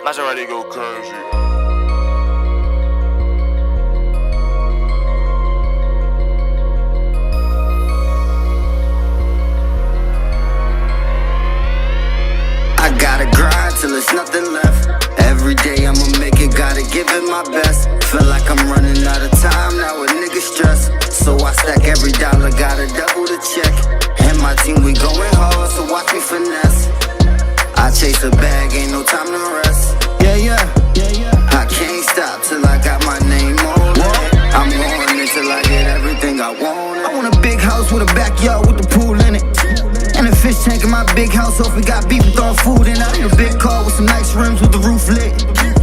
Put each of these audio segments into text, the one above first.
Maserati go crazy. I gotta grind till there's nothing left. Every day I'ma make it, gotta give it my best. Feel like I'm running out of time now with niggas stress. So I stack every dollar, gotta double the check. And my team, we going hard, so watch me finesse. I chase a bag, ain't no time to rest. I can't stop till I got my name on it. I'm going until I get everything I want. I want a big house with a backyard with the pool in it. And a fish tank in my big house, so if we got beef, we throwing food in. I need a big car with some nice rims with the roof lit,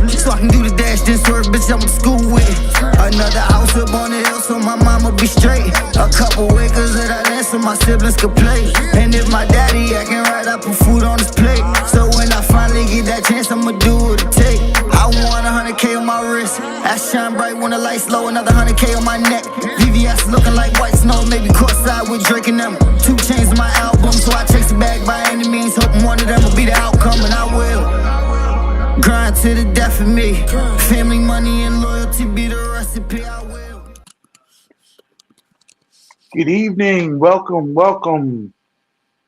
so I can do the dash, then swerve, bitch, I went to school with. Another house up on the hill, so my mama be straight. A couple acres of that land, so my siblings could play. And if my daddy acting right, I put food on his plate. So when I finally get that chance, I'ma do what it take. I want 100K on my wrist, I shine bright when the lights low. Another 100K on my neck, VVS looking like white snow. Maybe courtside with Drake and them. 2 chains in my album, so I chase it back by any means. Hoping one of them will be the outcome, and I will. Grind to the death of me. Family, money, and loyalty be the recipe. I will. Good evening. Welcome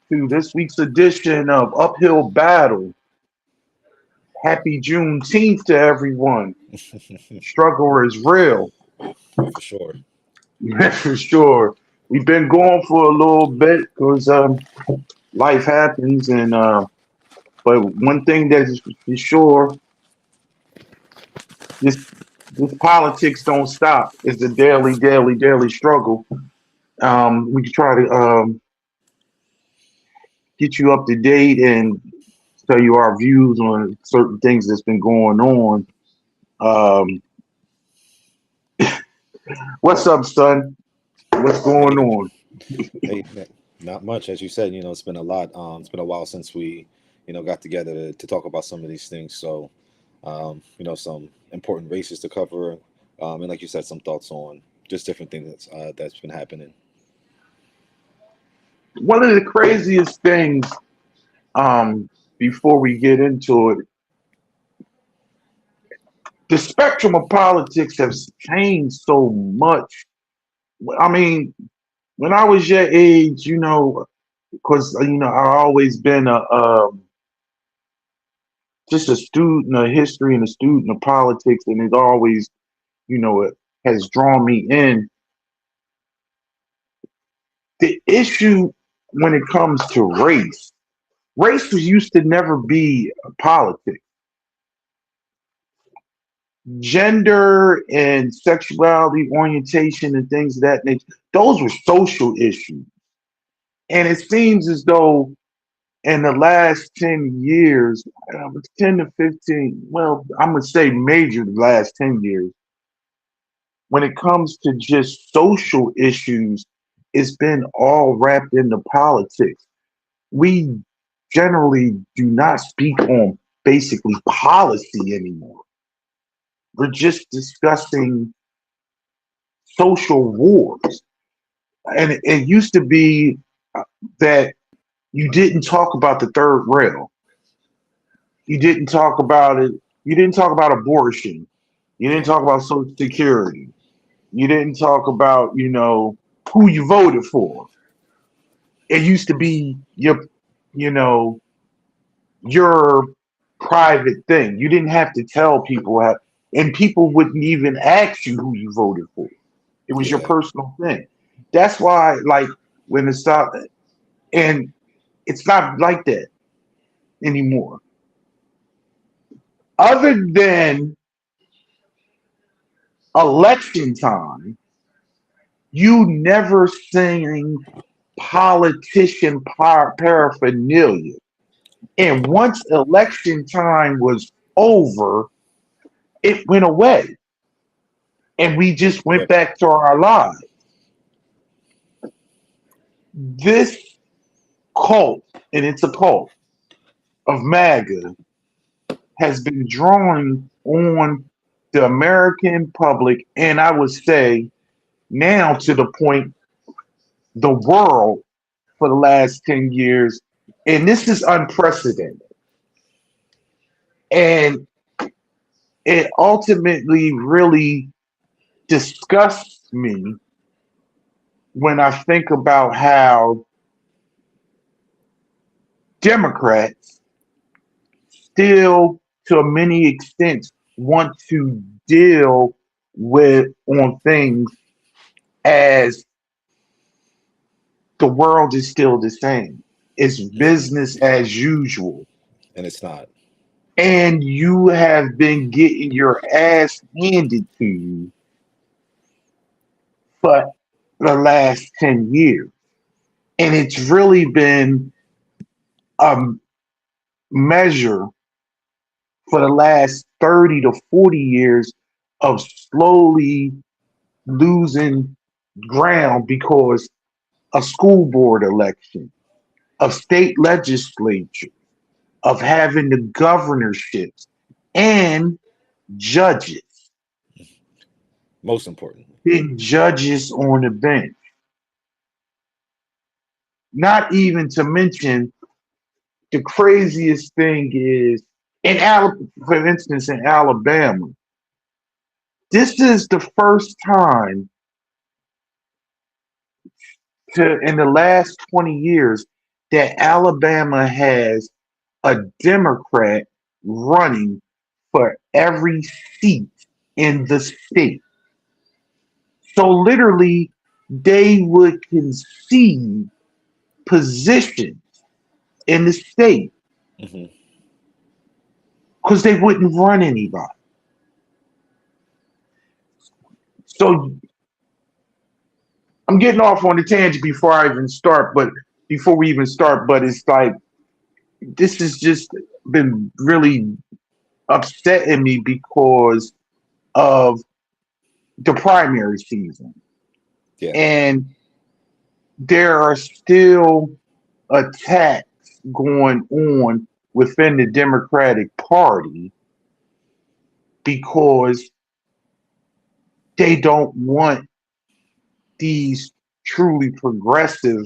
to this week's edition of Uphill Battle. Happy Juneteenth to everyone. Struggle is real. For sure. For sure. We've been going for a little bit because life happens, and but one thing that is for sure, this politics don't stop. It's a daily struggle. We try to get you up to date and tell you our views on certain things that's been going on. What's up, son? What's going on? Hey, not much, as you said. It's been a lot. It's been a while since we, got together to talk about some of these things. So, some important races to cover, and like you said, some thoughts on just different things that's been happening. One of the craziest things, before we get into it, the spectrum of politics has changed so much. I mean, when I was your age, because I've always been just a student of history and a student of politics, and it always, it has drawn me in. The issue when it comes to race used to never be politics. Gender and sexuality, orientation, and things of that nature, those were social issues. And it seems as though in the last 10 years, 10 to 15, well, I'm going to say major the last 10 years, when it comes to just social issues, it's been all wrapped into politics. We generally do not speak on basically policy anymore. We're just discussing social wars. And it used to be that you didn't talk about the third rail. You didn't talk about it. You didn't talk about abortion. You didn't talk about Social Security. You didn't talk about, who you voted for. It used to be your private thing. You didn't have to tell people how, and people wouldn't even ask you who you voted for. It was your personal thing. That's why, like, when it's not, and it's not like that anymore. Other than election time, you never seen politician paraphernalia. And once election time was over, it went away. And we just went back to our lives. This cult, and it's a cult, of MAGA has been drawing on the American public, and I would say now to the point the world for the last 10 years, and this is unprecedented. And it ultimately really disgusts me when I think about how Democrats still, to many extents, want to deal with on things as the world is still the same. It's Hmm. business as usual. And it's not. And you have been getting your ass handed to you for the last 10 years. And it's really been a measure for the last 30 to 40 years of slowly losing ground because of school board election, of state legislature, of having the governorships and judges, Most importantly. big judges on the bench. Not even to mention the craziest thing is for instance, in Alabama, this is the first time in the last 20 years that Alabama has a Democrat running for every seat in the state. So literally, they would concede positions in the state Hmm. because they wouldn't run anybody. So I'm getting off on the tangent before I even start, but before we even start, but it's like this has just been really upsetting me because of the primary season. Yeah. And there are still attacks going on within the Democratic Party because they don't want these truly progressive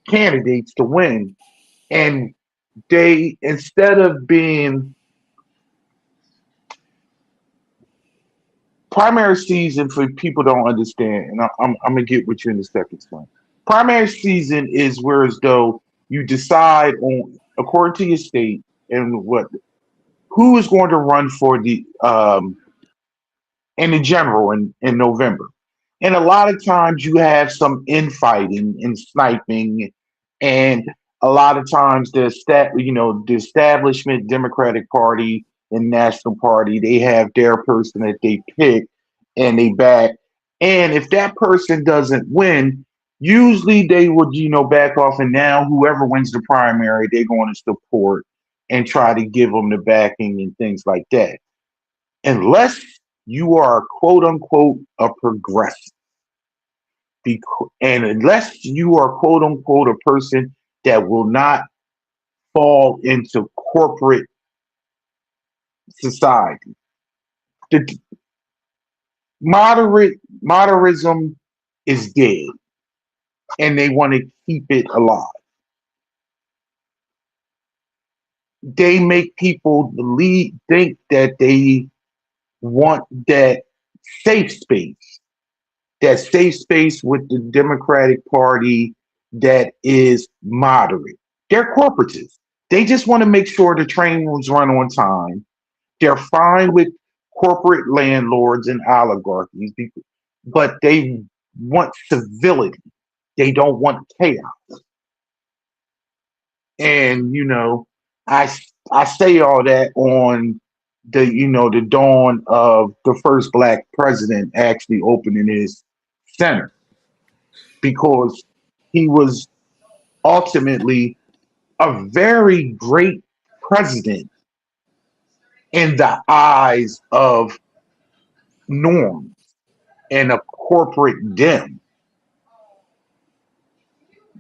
candidates to win. And they, instead of being primary season, for people don't understand, and I'm gonna get with you in a second, son. Primary season is where as though you decide on according to your state and what who is going to run for the in the general in November. And a lot of times you have some infighting and sniping, and a lot of times the establishment Democratic Party and National Party, they have their person that they pick and they back. And if that person doesn't win, usually they would back off. And now whoever wins the primary, they're going to support and try to give them the backing and things like that. Unless you are quote unquote a progressive. And unless you are quote unquote a person that will not fall into corporate society, the moderatism is dead, and they want to keep it alive. They make people believe, think that they want safe space, that safe space with the Democratic Party that is moderate. They're corporatists. They just want to make sure the train was run on time. They're fine with corporate landlords and oligarchies, but they want civility. They don't want chaos. And I I say all that on the dawn of the first black president actually opening his center because he was ultimately a very great president in the eyes of norms and a corporate dim.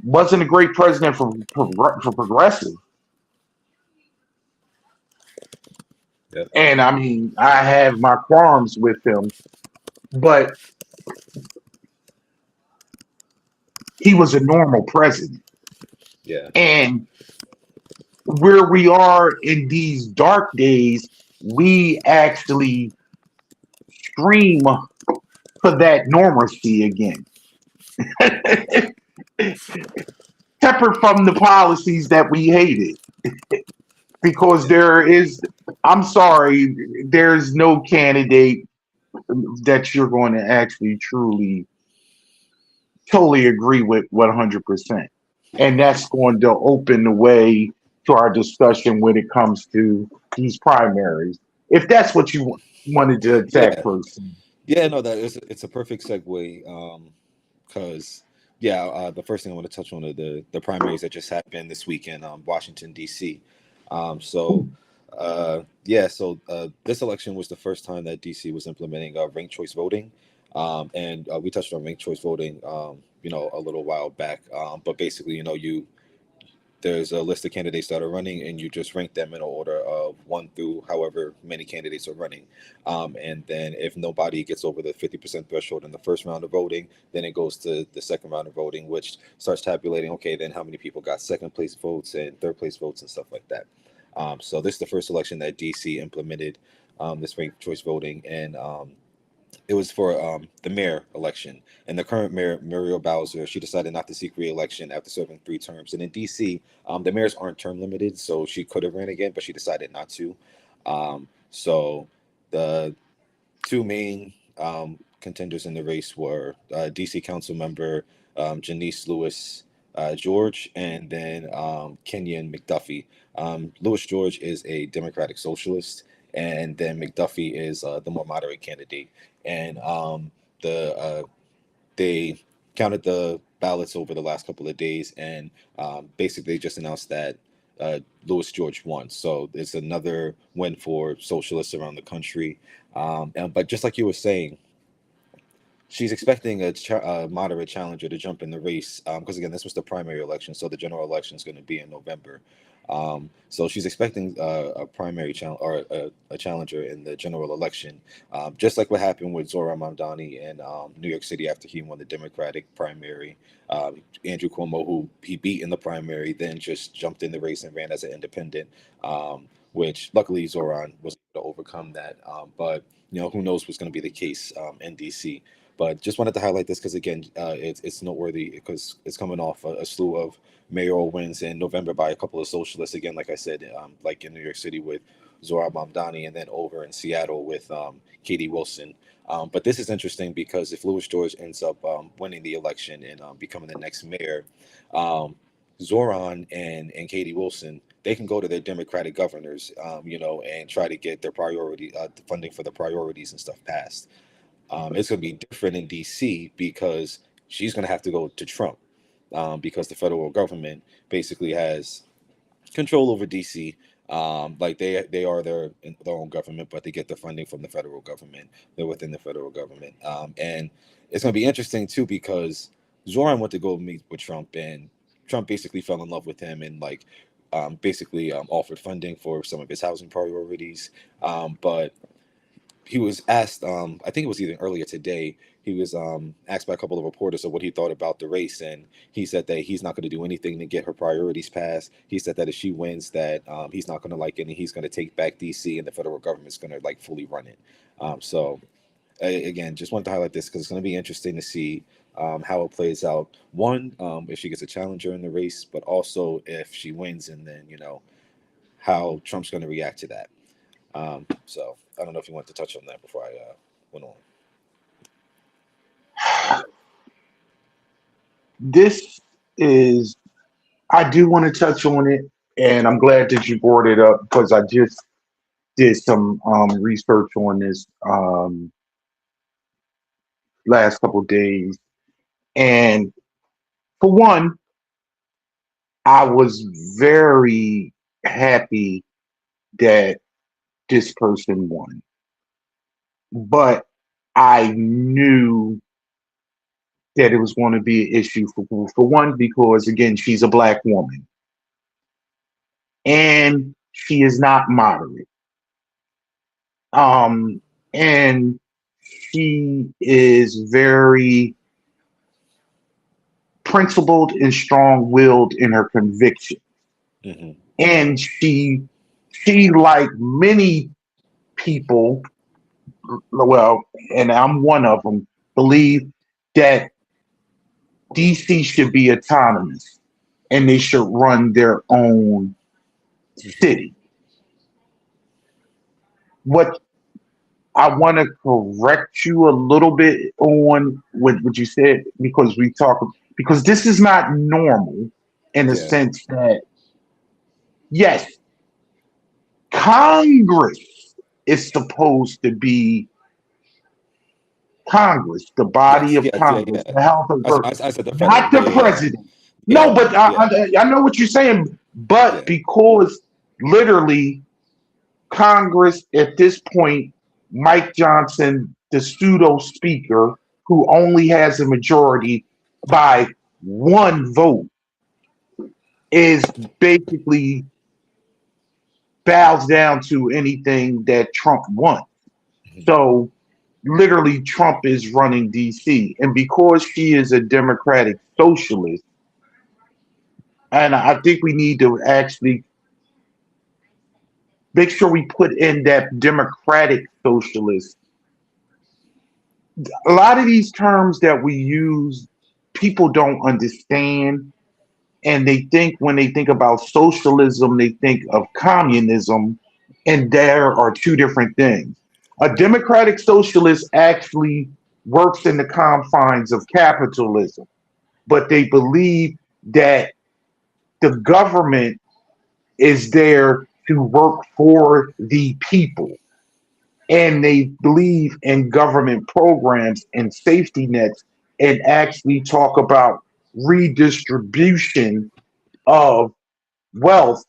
Wasn't a great president for progressive. Yep. And I mean, I have my qualms with him, but he was a normal president. Yeah. And where we are in these dark days, we actually scream for that normalcy again. Separate from the policies that we hated. Because I'm sorry, there's no candidate that you're going to actually truly, totally agree with 100%. And that's going to open the way to our discussion when it comes to these primaries. If that's what you wanted to attack Yeah, first. yeah, no, that is it's a perfect segue. Because yeah, the first thing I want to touch on are the primaries that just happened this week in Washington D.C. So yeah, so this election was the first time that D.C. was implementing ranked choice voting, and we touched on ranked choice voting, a little while back. But basically, there's a list of candidates that are running, and you just rank them in order of one through however many candidates are running. And then if nobody gets over the 50% threshold in the first round of voting, then it goes to the second round of voting, which starts tabulating, okay, then how many people got second place votes and third place votes and stuff like that. So this is the first election that DC implemented this ranked choice voting, and it was for the mayor election. And the current mayor, Muriel Bowser, she decided not to seek re-election after serving 3 terms. And in DC, the mayors aren't term limited, so she could have ran again, but she decided not to. So the two main contenders in the race were DC Council member Janice Lewis George, and then Kenyon McDuffie. Lewis George is a Democratic Socialist, and then McDuffie is the more moderate candidate. And they counted the ballots over the last couple of days, and basically just announced that Louis George won. So it's another win for socialists around the country. But just like you were saying, she's expecting a moderate challenger to jump in the race because again, this was the primary election, so the general election is going to be in November. So she's expecting a primary or a challenger in the general election, just like what happened with Zohran Mamdani in New York City after he won the Democratic primary. Andrew Cuomo, who he beat in the primary, then just jumped in the race and ran as an independent, which luckily Zohran was able to overcome that. But who knows what's going to be the case in DC. But just wanted to highlight this because again, it's noteworthy because it's coming off a slew of mayoral wins in November by a couple of socialists. Again, like I said, like in New York City with Zohran Mamdani, and then over in Seattle with Katie Wilson. But this is interesting because if Louis George ends up winning the election and becoming the next mayor, Zohran and Katie Wilson, they can go to their Democratic governors, and try to get their funding for the priorities and stuff passed. It's going to be different in DC because she's going to have to go to Trump because the federal government basically has control over DC. Like they are their own government, but they get the funding from the federal government. They're within the federal government, and it's going to be interesting too because Zoran went to go meet with Trump, and Trump basically fell in love with him and basically offered funding for some of his housing priorities, but he was asked, I think it was even earlier today, he was asked by a couple of reporters of what he thought about the race, and he said that he's not going to do anything to get her priorities passed. He said that if she wins, that he's not going to like it, and he's going to take back DC, and the federal government's going to fully run it. So again, just wanted to highlight this because it's going to be interesting to see how it plays out. One, if she gets a challenger in the race, but also if she wins, and then how Trump's going to react to that. So I don't know if you want to touch on that before I went on. This is, I do want to touch on it, and I'm glad that you brought it up because I just did some research on this last couple of days. And for one, I was very happy that this person won. But I knew that it was going to be an issue for one, because again, she's a black woman and she is not moderate. And she is very principled and strong-willed in her conviction. Mm-hmm. And she like many people, well, and I'm one of them, believe that DC should be autonomous and they should run their own Hmm. city. What I want to correct you a little bit on what you said because this is not normal in the Yeah. sense that yes, Congress is supposed to be Congress, the body Yes. of Yes. Yeah. Congress, Yeah. the House of I said the federal. not Yeah. the Yeah. Yeah. president. No, Yeah. but Yeah. I know what you're saying. But Yeah. because literally Congress at this point, Mike Johnson, the pseudo speaker, who only has a majority by one vote, is basically bows down to anything that Trump wants. Mhm. So literally Trump is running DC. And because she is a democratic socialist, and I think we need to actually make sure we put in that democratic socialist. A lot of these terms that we use, people don't understand. And they think when they think about socialism, they think of communism, and there are two different things. A democratic socialist actually works in the confines of capitalism, but they believe that the government is there to work for the people. And they believe in government programs and safety nets and actually talk about redistribution of wealth.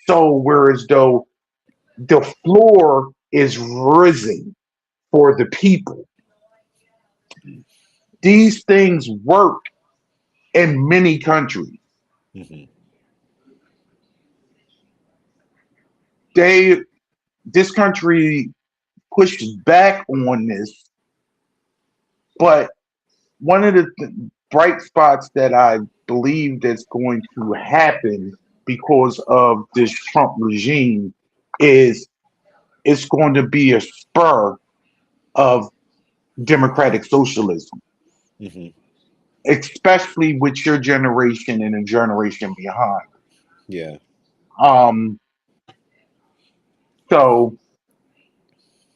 So, whereas though the floor is risen for the people, these things work in many countries. Hmm. They, this country pushes back on this, but one of the bright spots that I believe that's going to happen because of this Trump regime is it's going to be a spur of democratic socialism, Hmm. especially with your generation and a generation behind. Yeah. Um, so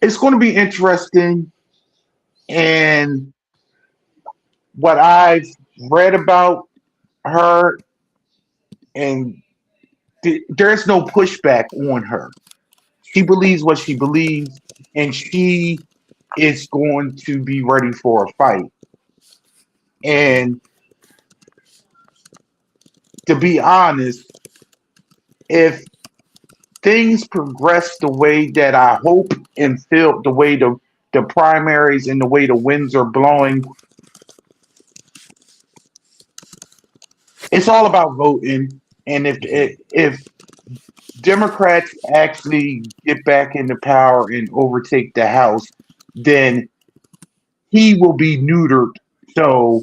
it's going to be interesting. And what I've read about her, and there's no pushback on her. She believes what she believes, and she is going to be ready for a fight. Hmm. And to be honest, if things progress the way that I hope and feel, the way the primaries and the way the winds are blowing, it's all about voting. And Hmm. if Democrats actually get back into power and overtake the House, then he will be neutered. So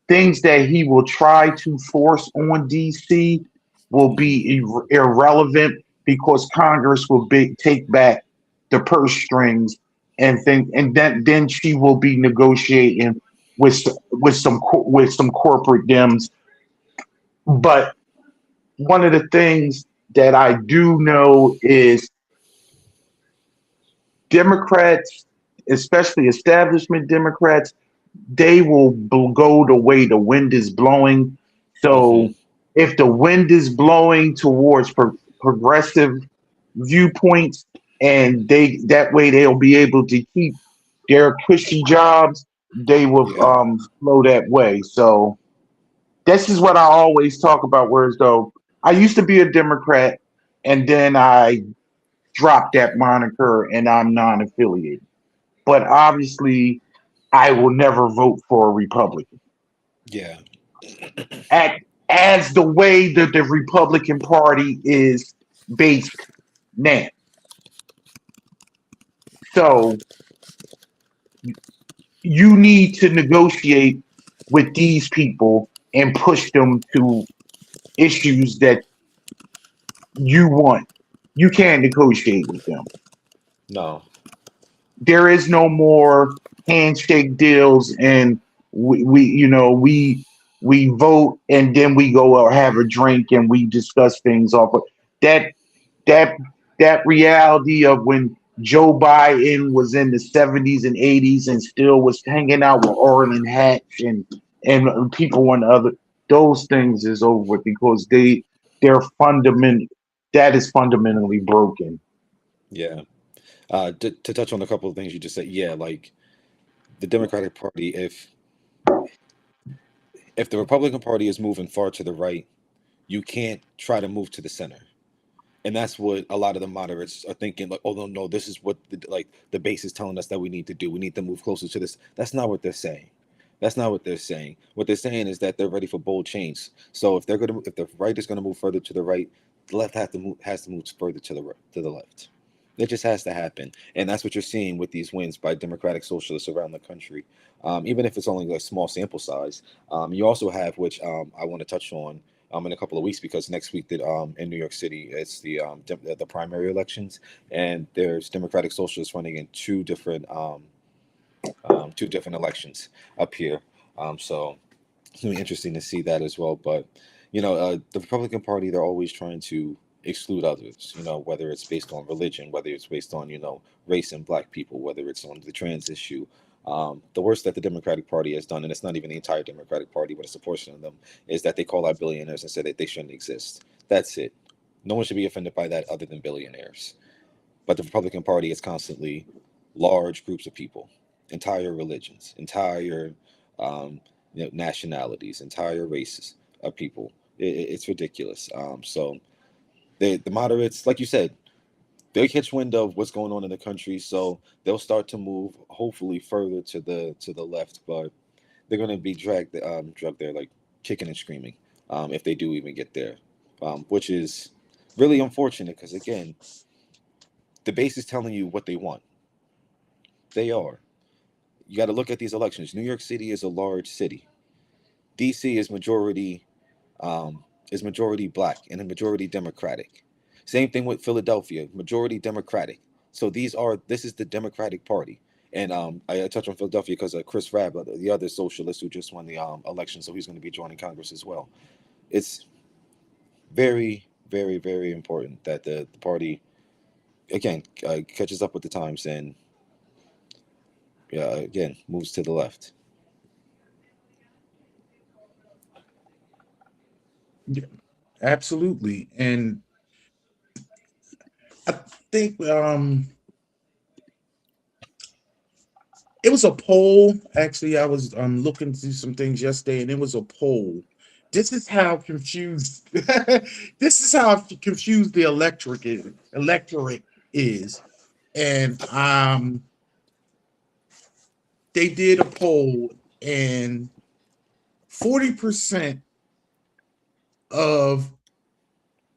things that he will try to force on DC will Hmm. be irrelevant because Congress will take back the purse strings and think, and then she will be negotiating with some corporate Dems. But one of the things that I do know is Democrats, especially establishment Democrats, they will go the way the wind is blowing. Hmm. So if the wind is blowing towards progressive viewpoints, and they that way they'll be able to keep their cushy jobs, they will Yeah. flow that way. So this is what I always talk about. Whereas though I used to be a Democrat, and then I dropped that moniker, and I'm non-affiliated. But obviously, I will never vote for a Republican. Yeah. At, as the way that the Republican Party is based now. So you need to negotiate with these people and push them to issues that you want. You can't negotiate with them. No. There is no more handshake deals, and we vote and then we go or have a drink and we discuss things off of that that that reality of when Joe Biden was in the 70s and 80s and still was hanging out with Orland Hatch and people on the other, those things is over because they're fundament that is fundamentally broken. Yeah. To touch on a couple of things you just said, yeah, like the Democratic Party, if the Republican Party is moving far to the right, you can't try to move to the center. And that's what a lot of the moderates are thinking, like, oh no, this is what the base is telling us that we need to do. We need to move closer to this. That's not what they're saying. That's not what they're saying. What they're saying is that they're ready for bold change. So if the right is gonna move further to the right, the left has to move further to the left. It just has to happen, and that's what you're seeing with these wins by Democratic Socialists around the country. Even if it's only a small sample size, you also have, which I want to touch on in a couple of weeks, because next week in New York City it's the primary elections, and there's Democratic Socialists running in two different elections up here. So it's gonna be interesting to see that as well. But the Republican Party, they're always trying to exclude others. Whether it's based on religion, whether it's based on race and black people, whether it's on the trans issue. The worst that the Democratic Party has done, and it's not even the entire Democratic Party, but it's a portion of them, is that they call out billionaires and say that they shouldn't exist. That's it. No one should be offended by that other than billionaires. But the Republican Party is constantly large groups of people, entire religions, entire nationalities, entire races of people. It's ridiculous. So the moderates, like you said, they catch wind of what's going on in the country, so they'll start to move, hopefully, further to the left. But they're going to be drugged there, like kicking and screaming, if they do even get there, which is really unfortunate because, again, the base is telling you what they want. They are. You got to look at these elections. New York City is a large city. DC is majority black and a majority Democratic. Same thing with Philadelphia, majority Democratic. So this is the Democratic Party. And I touch on Philadelphia because Chris Rabb, the other socialist who just won the election, so he's going to be joining Congress as well. It's very, very, very important that the party, again, catches up with the times and, again, moves to the left. Yeah, absolutely. And I think it was a poll. Actually, I was looking through some things yesterday, and it was a poll. This is how confused. This is how confused the electorate is, and they did a poll, and 40% of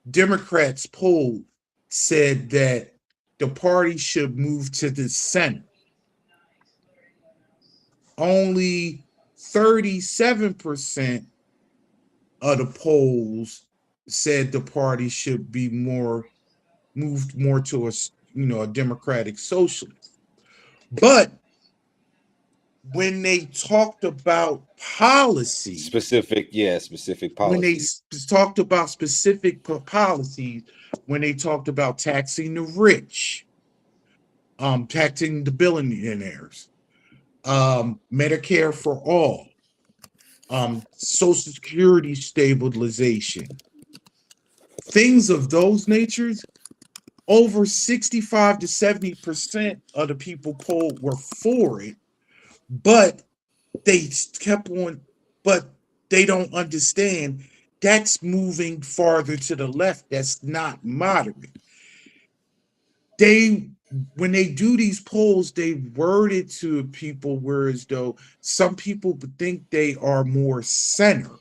Democrats polled said that the party should move to the center. Only 37% of the polls said the party should be moved more to a democratic socialist. But when they talked about policy, Specific when they policies. talked about specific policies, when they talked about taxing the rich, taxing the billionaires, Medicare for all, Social Security stabilization, things of those natures, over 65 to 70% of the people polled were for it, but they kept on, but they don't understand that's moving farther to the left. That's not moderate. When they do these polls, they word it to people whereas though some people think they are more center.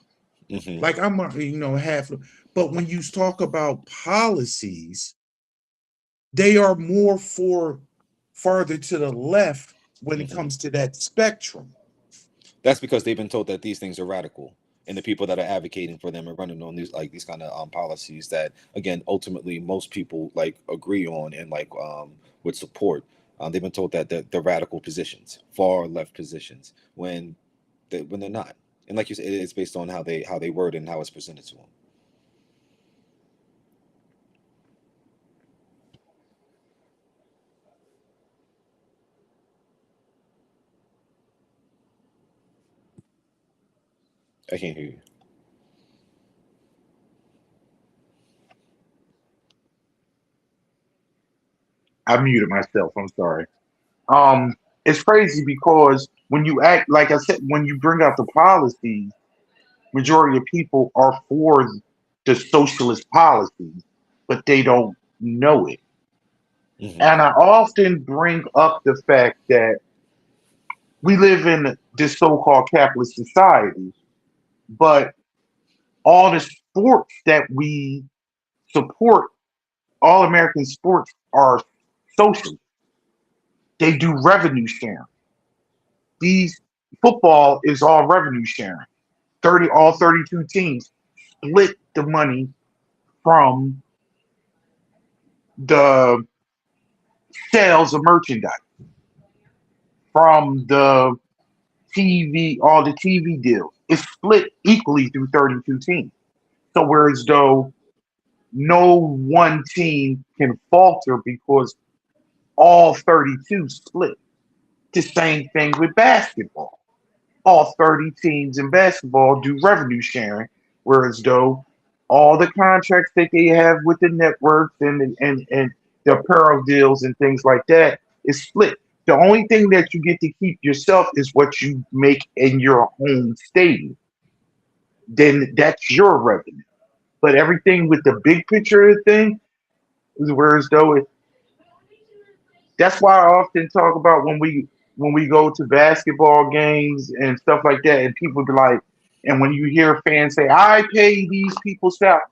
Hmm. Like I'm half, but when you talk about policies, they are more farther to the left when it Hmm. comes to that spectrum. That's because they've been told that these things are radical. and the people that are advocating for them and running on these kind of policies that, again, ultimately most people like agree on and like would support. They've been told that they're radical positions, far left positions, when they're not. And like you said, it's based on how they word it and how it's presented to them. I can't hear you. I muted myself. I'm sorry. Um, it's crazy because when you act, like I said, when you bring out the policies, majority of people are for the socialist policies, but they don't know it. Hmm. And I often bring up the fact that we live in this so-called capitalist society, but all the sports that we support, all American sports are social. They do revenue sharing. These football is all revenue sharing. 32 teams split the money from the sales of merchandise, from the TV, all the TV deals. It's split equally through 32 teams. So whereas though no one team can falter because all 32 split. The same thing with basketball. All 30 teams in basketball do revenue sharing, whereas though all the contracts that they have with the networks and the apparel deals and things like that is split. The only thing that you get to keep yourself is what you make in your home stadium. Then that's your revenue. But everything with the big picture of the thing, whereas though that's why I often talk about when we go to basketball games and stuff like that, and people be like, and when you hear fans say, "I pay these people salary,"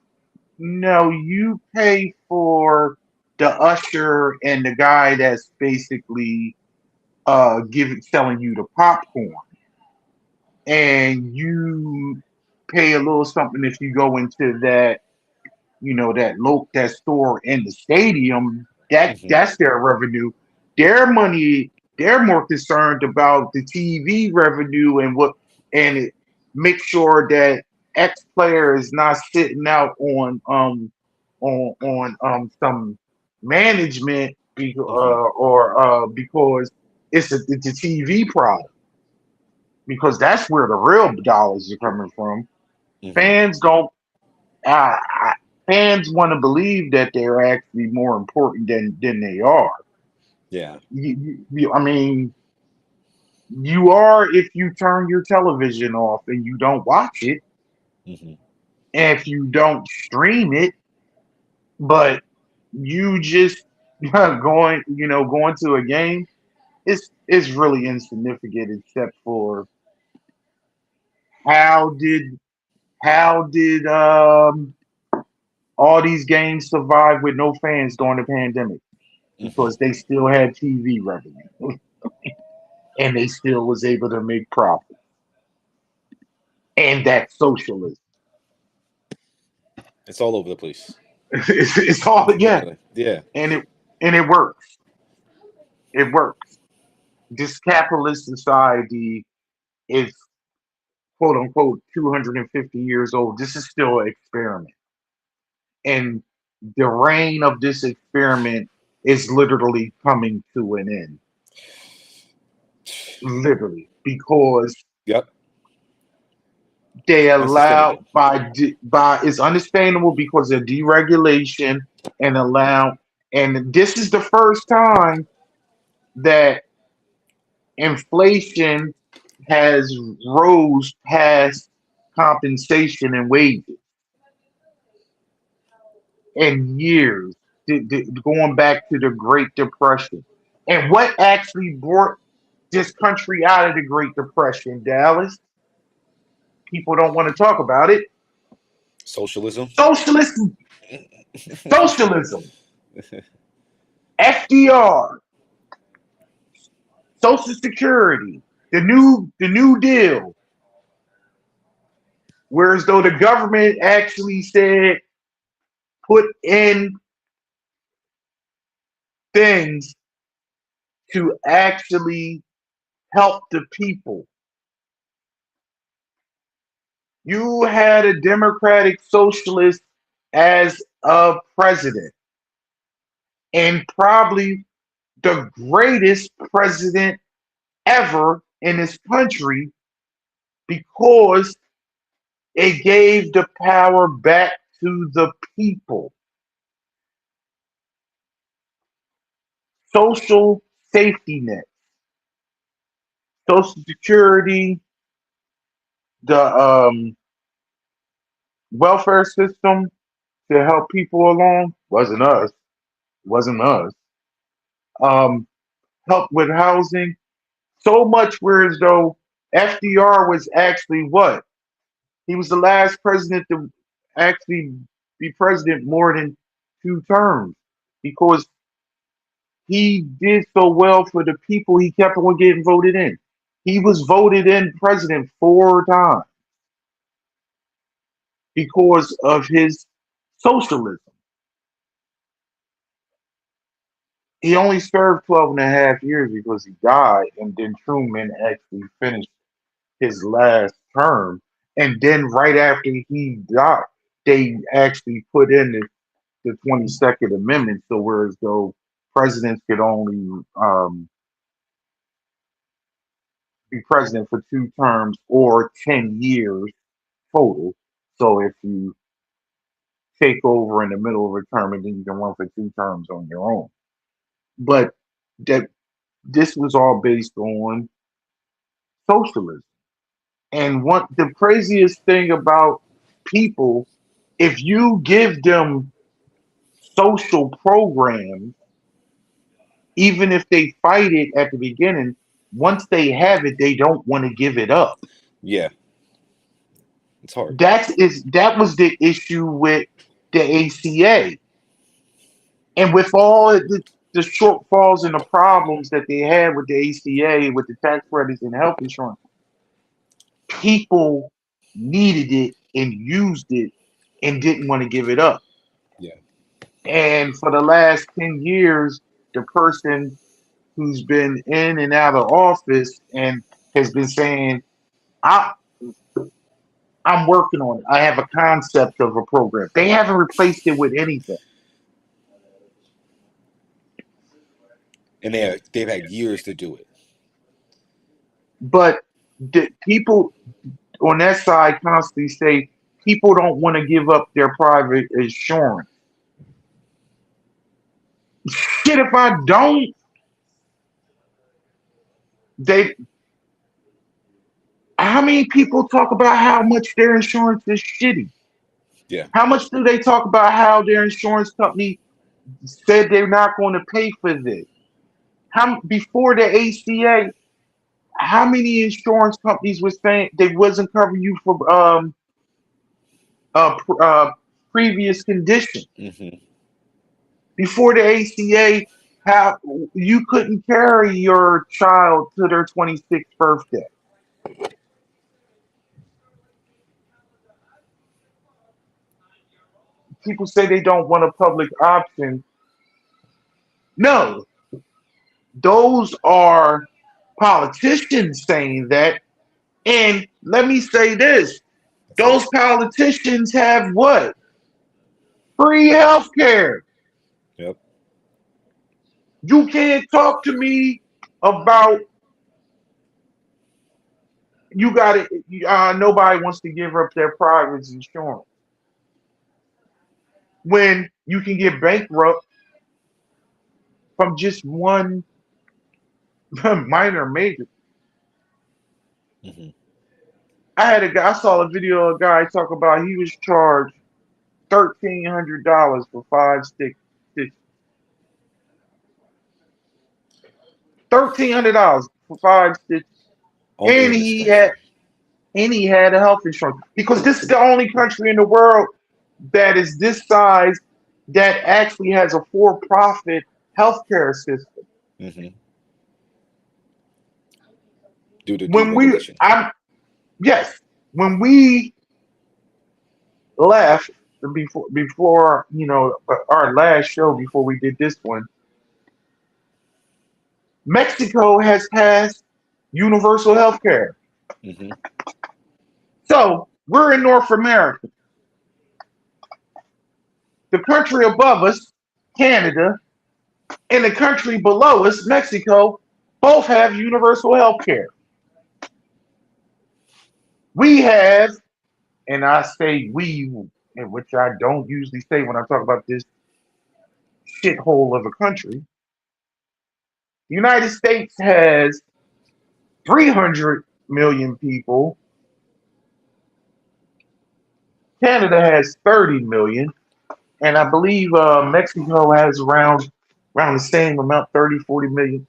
no, you pay for the usher and the guy that's basically giving selling you the popcorn, and you pay a little something if you go into that that store in the stadium. Hmm. That's their revenue. Their money, they're more concerned about the TV revenue and it make sure that X player is not sitting out on some management Hmm. or because it's a TV product, because that's where the real dollars are coming from. Hmm. Fans don't uh, fans want to believe that they're actually more important than they are. Yeah. I mean, you are if you turn your television off and you don't watch it, Hmm. and if you don't stream it, but you just going to a game. It's really insignificant, except for how did how did all these games survive with no fans during the pandemic? Hmm. Because they still had TV revenue and they still was able to make profit. And that's socialism. It's all over the place. It's all yeah, Yeah. and it works. It works. This capitalist society is quote unquote 250 years old. This is still an experiment. And the reign of this experiment is literally coming to an end. Literally. Because Yep. they allow Unsustainable. by it's understandable because of deregulation and allow, and this is the first time that inflation has rose past compensation and wages in years, going back to the Great Depression. And what actually brought this country out of the Great Depression, Dallas? People don't want to talk about it. Socialism. Socialism, socialism, FDR, Social Security, the New Deal. Whereas though the government actually said put in things to actually help the people. You had a Democratic Socialist as a president, and probably the greatest president ever in this country because it gave the power back to the people. Social safety net, Social Security, the welfare system to help people along wasn't us. Um, help with housing, so much whereas though FDR was actually what? He was the last president to actually be president more than 2 terms because he did so well for the people. He kept on getting voted in. He was voted in president 4 times because of his socialism. He only served 12 and a half years because he died, and then Truman actually finished his last term. And then right after he died, they actually put in the 22nd Amendment. So whereas though presidents could only be president for 2 terms or 10 years total. So if you take over in the middle of a term and then you can run for 2 terms on your own. But that this was all based on socialism. And what the craziest thing about people, if you give them social programs, even if they fight it at the beginning, once they have it, they don't want to give it up. Yeah, it's hard. That was the issue with the ACA. And with all the shortfalls and the problems that they had with the ACA, with the tax credits and health insurance, people needed it and used it and didn't want to give it up. Yeah. And for the last 10 years, the person who's been in and out of office and has been saying, I'm working on it. I have a concept of a program. They haven't replaced it with anything. And they've had years to do it. But the people on that side constantly say people don't want to give up their private insurance. Shit, if I don't, how many people talk about how much their insurance is shitty? Yeah. How much do they talk about how their insurance company said they're not going to pay for this? Before the ACA, how many insurance companies were saying they wasn't covering you for previous conditions? Mm-hmm. Before the ACA, how you couldn't carry your child to their 26th birthday. People say they don't want a public option. No, those are politicians saying that. And let me say this, those politicians have what? Free health care. Yep. You can't talk to me about you got it. Nobody wants to give up their private insurance when you can get bankrupt from just one minor major. Mm-hmm. I saw a video of a guy talk about he was charged $1,300 for 5 stitches. $1,300 for 5 stitches, and he had a health insurance because this is the only country in the world that is this size that actually has a for-profit healthcare system. Mm-hmm. Due to When we left before our last show before we did this one, Mexico has passed universal health care. Hmm. So we're in North America. The country above us, Canada, and the country below us, Mexico, both have universal health care. We have, and I say we, which I don't usually say when I talk about this shithole of a country. The United States has 300 million people. Canada has 30 million. And I believe Mexico has around the same amount, 30, 40 million.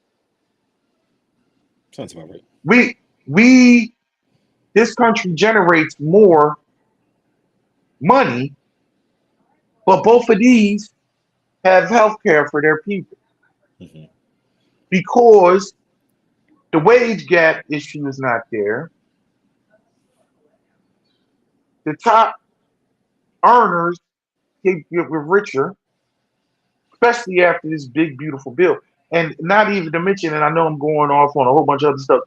Sounds about right. We this country generates more money, but both of these have health care for their people Hmm. because the wage gap issue is not there. The top earners get richer, especially after this big, beautiful bill. And not even to mention, and I know I'm going off on a whole bunch of other stuff.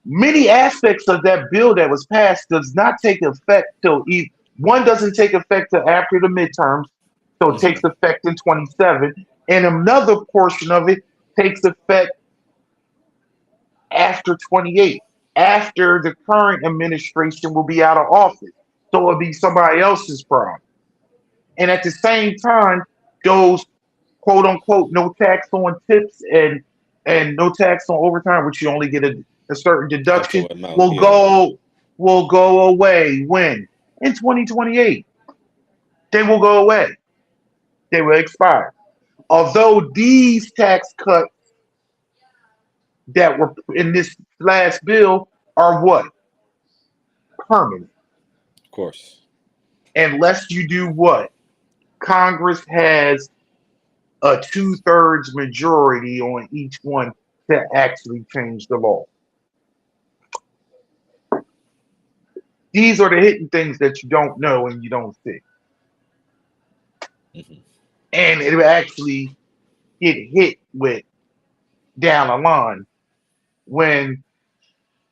Many aspects of that bill that was passed does not take effect till one doesn't take effect till after the midterms, so it Hmm. takes effect in 27, and another portion of it takes effect after 28, after the current administration will be out of office. So it'll be somebody else's problem. And at the same time, those quote unquote no tax on tips and no tax on overtime, which you only get a certain Up to deduction, what amount? will Yeah. go away when in 2028 they will go away. They will expire. Although these tax cuts that were in this last bill are what permanent, Of course. unless you do what Congress has a 2/3 majority on each one to actually change the law. These are the hidden things that you don't know and you don't see. Hmm. And it will actually get hit with down the line when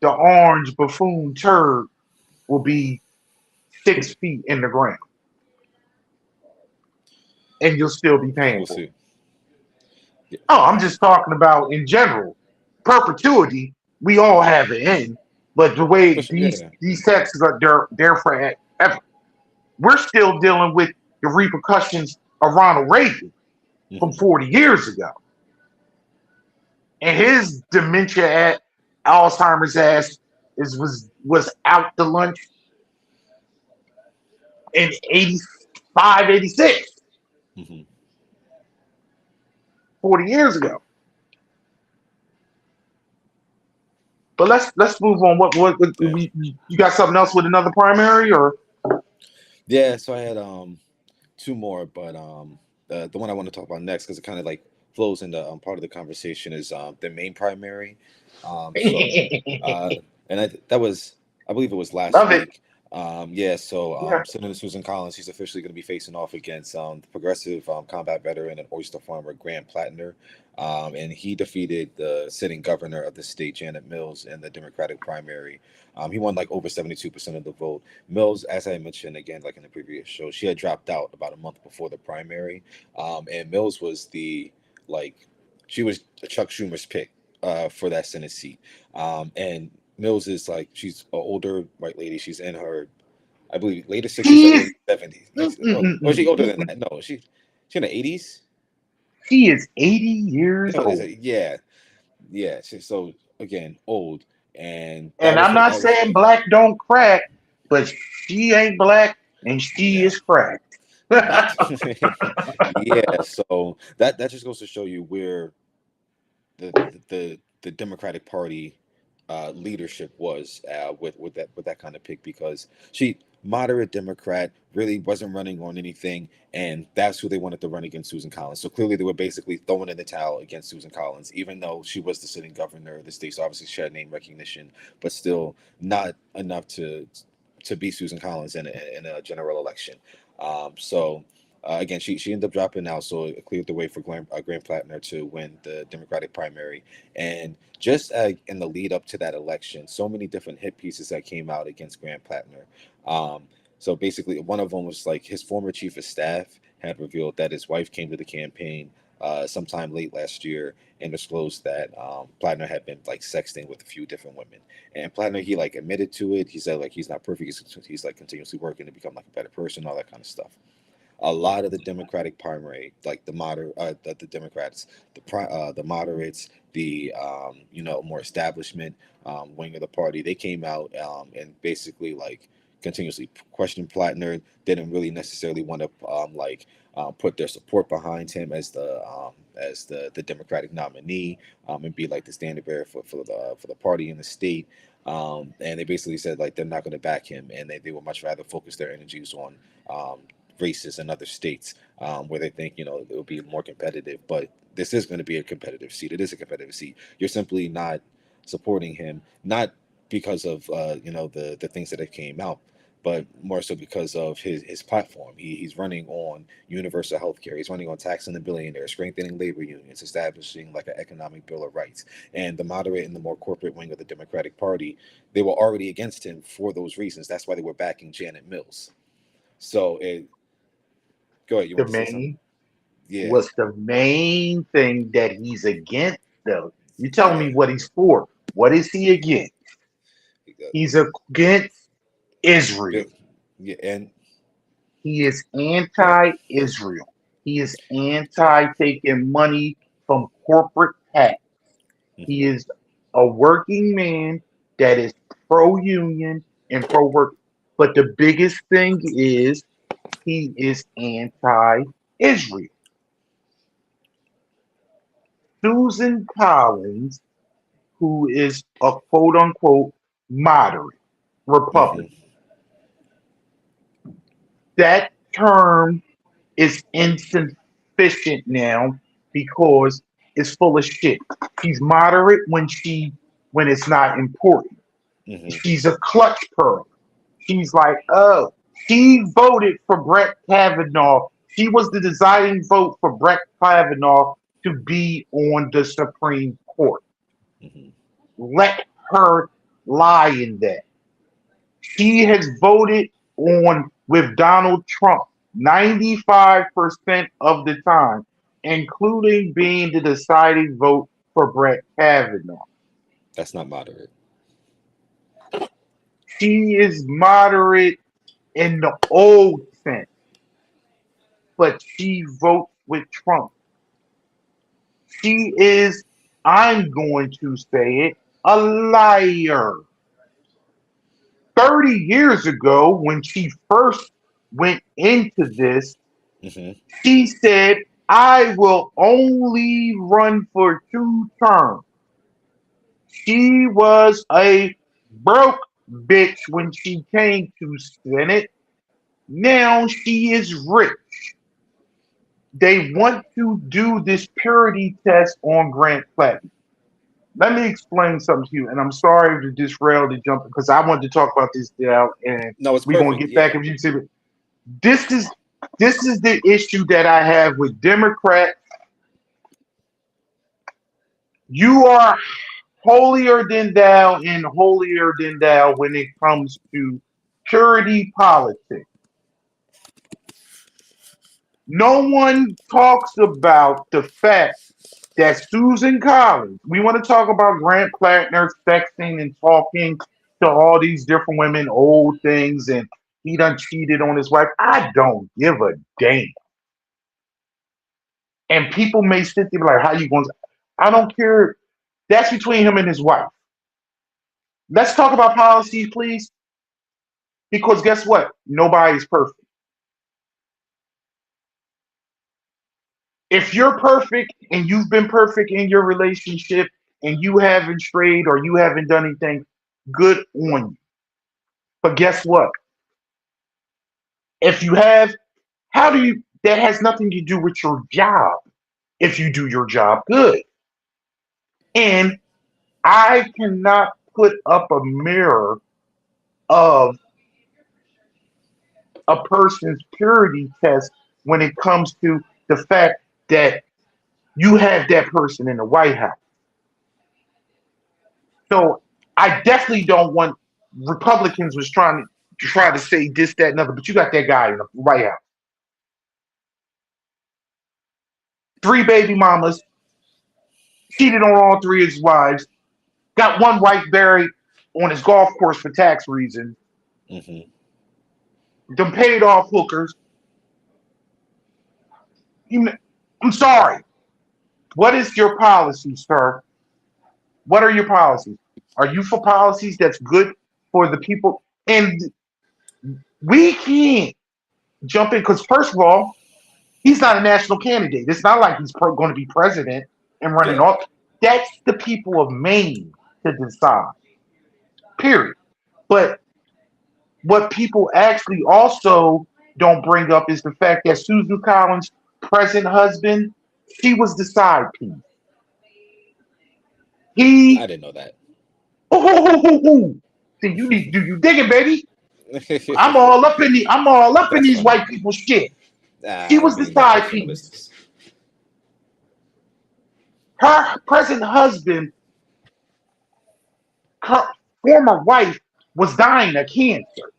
the orange buffoon turd will be 6 feet in the ground and you'll still be paying We'll for it. see. Yeah. Oh, I'm just talking about in general. Perpetuity, we all have an end, but the For way sure. these Yeah. these taxes are there forever. We're still dealing with the repercussions of Ronald Reagan from Hmm. 40 years ago. And his dementia at Alzheimer's ass was out to lunch in 85, 86, Hmm. 40 years ago. But let's move on. What Yeah. you got something else with another primary or Yeah. So I had two more, but the one I want to talk about next because it kind of like flows into part of the conversation is the main primary. So and that was I believe it was last love it. week. Yeah, so Yeah. Senator Susan Collins, she's officially going to be facing off against the progressive combat veteran and oyster farmer Grant Plattner, and he defeated the sitting governor of the state, Janet Mills, in the Democratic primary. He won like over 72% of the vote. Mills, as I mentioned again, like in the previous show, she had dropped out about a month before the primary, and Mills was like she was Chuck Schumer's pick for that Senate seat, and Mills is like she's an older white lady. She's in her, I believe, later 60s or She's early 70s. mm, mm, Or is she mm, older mm, than mm. that? No, she in the 80s. She is 80 years No, old. yeah, yeah. So again, old, and that And was I'm her. not That was saying black don't crack, but she ain't black and she yeah. is cracked. That yeah. So that just goes to show you where the Democratic Party leadership was with that kind of pick because she moderate Democrat really wasn't running on anything, and that's who they wanted to run against Susan Collins. So clearly they were basically throwing in the towel against Susan Collins, even though she was the sitting governor of the state. So obviously she had name recognition, but still not enough to beat Susan Collins in a general election. So again, she ended up dropping out, so it cleared the way for Graham Plattner to win the Democratic primary. And just in the lead up to that election, so many different hit pieces that came out against Graham Plattner. So basically, one of them was like his former chief of staff had revealed that his wife came to the campaign sometime late last year and disclosed that Plattner had been like sexting with a few different women. And Plattner, he like admitted to it. He said like he's not perfect. He's like continuously working to become like a better person, all that kind of stuff. A lot of the Democratic primary, like the Democrats, the moderates, the more establishment wing of the party, they came out and basically like continuously questioned Plattner. Didn't really necessarily want to put their support behind him as the Democratic nominee and be like the standard bearer for the party in the state. And they basically said like they're not going to back him, and they would much rather focus their energies on races in other states where they think it will be more competitive. But this is going to be a competitive seat. It is a competitive seat. You're simply not supporting him, not because of the things that have came out, but more so because of his platform. He's running on universal health care. He's running on taxing the billionaires, strengthening labor unions, establishing like an economic bill of rights. And the moderate and the more corporate wing of the Democratic Party, they were already against him for those reasons. That's why they were backing Janet Mills. So go ahead. You The want to say something? main Yeah. What's the main thing that he's against, though? You tell Yeah. me what he's for. What is he against? He's against Israel. Yeah, and He is anti-Israel. He is anti-taking money from corporate PAC. He is a working man that is pro-union and pro-work. But the biggest thing is he is anti-Israel. Susan Collins, who is a quote-unquote moderate Republican, that term is insufficient now because it's full of shit. She's moderate when it's not important. She's a clutch pearl. She's like, oh, she voted for Brett Kavanaugh. She was the deciding vote for Brett Kavanaugh to be on the Supreme Court. Let her lie in that. She has voted on with Donald Trump 95% of the time, including being the deciding vote for Brett Kavanaugh. That's not moderate. She is moderate in the old sense, but she votes with Trump. She is, I'm going to say it, a liar. 30 years ago, when she first went into this, she said, I will only run for 2 terms. She was a broke bitch when she came to Senate. Now she is rich. They want to do this purity test on Grant Plattner. Let me explain something to you, and I'm sorry to disrail the jump because I wanted to talk about this now, and we're going to get back if you see it. This is the issue that I have with Democrats. You are holier than thou and holier than thou when it comes to purity politics. No one talks about the fact that Susan Collins, we want to talk about Grant Plattner sexting and talking to all these different women, old things, and he done cheated on his wife. I don't give a damn. And people may sit there like, how you going to? I don't care. That's between him and his wife. Let's talk about policies, please. Because guess what? Nobody's perfect. If you're perfect and you've been perfect in your relationship and you haven't strayed or you haven't done anything, good on you. But guess what? If you have, that has nothing to do with your job if you do your job good. And I cannot put up a mirror of a person's purity test when it comes to the fact that you have that person in the White House. So I definitely don't want Republicans was try to say this, that, and other, but you got that guy in the White House. 3 baby mamas, cheated on all 3 of his wives, got one wife buried on his golf course for tax reasons, them paid off hookers. I'm sorry. What is your policy, sir? What are your policies? Are you for policies that's good for the people? And we can't jump in because, first of all, he's not a national candidate. It's not like he's going to be president and running off. That's the people of Maine to decide. Period. But what people actually also don't bring up is the fact that Susan Collins' present husband, she was the side piece. I didn't know that. See, you need do you dig it, baby? I'm all up in these white people shit. She was the side piece. Her present husband, her former wife, was dying of cancer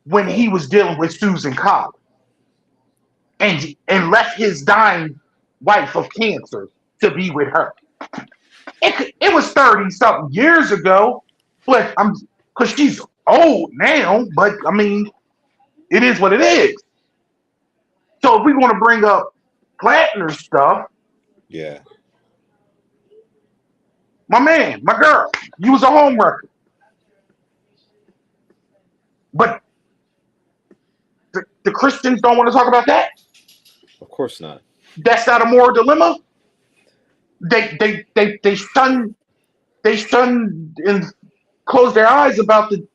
when he was dealing with Susan Collins, and left his dying wife of cancer to be with her. It was 30-something years ago, but because she's old now, but I mean, it is what it is. So if we want to bring up Plattner stuff, yeah, my man, my girl, you was a homewrecker. But the Christians don't want to talk about that? Of course not. That's not a moral dilemma? They shun and close their eyes about the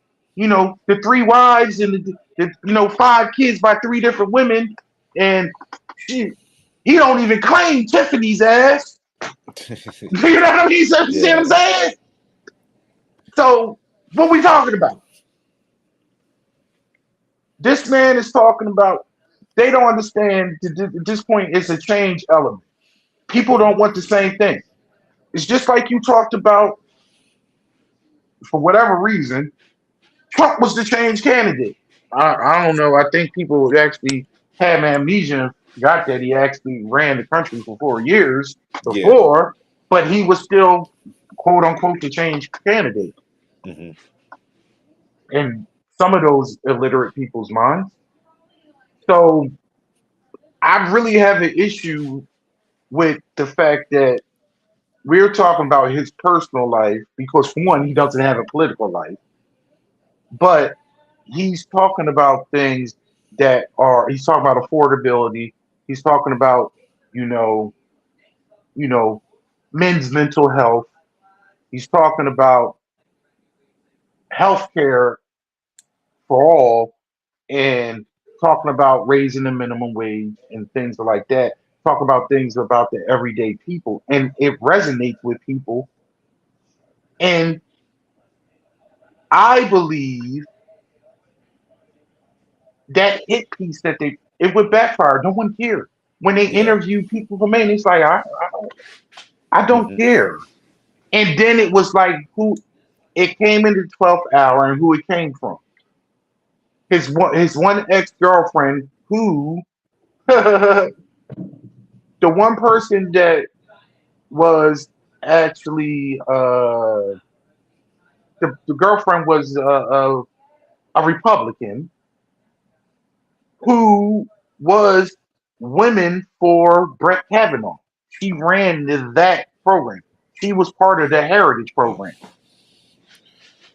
3 wives and the 5 kids by 3 different women, and he don't even claim Tiffany's ass. You know what I mean? See what I'm saying? So what we talking about? This man is talking about, they don't understand at this point it's a change element. People don't want the same thing. It's just like you talked about, for whatever reason, Trump was the change candidate. I don't know. I think people actually have amnesia, got that he actually ran the country for 4 years before, but he was still, quote unquote, the change candidate. In some of those illiterate people's minds. So I really have an issue with the fact that we're talking about his personal life because, for one, he doesn't have a political life, but he's talking about things that he's talking about affordability. He's talking about, men's mental health. He's talking about healthcare for all, and talking about raising the minimum wage and things like that. Talk about things about the everyday people, and it resonates with people. And I believe that hit piece that it would backfire. No one cared when they interview people from Maine. It's like I don't care. And then it was like it came in the 12th hour and who it came from. His one ex-girlfriend who the one person that was actually the girlfriend was a Republican who was Women for Brett Kavanaugh. She ran that program. She was part of the Heritage program.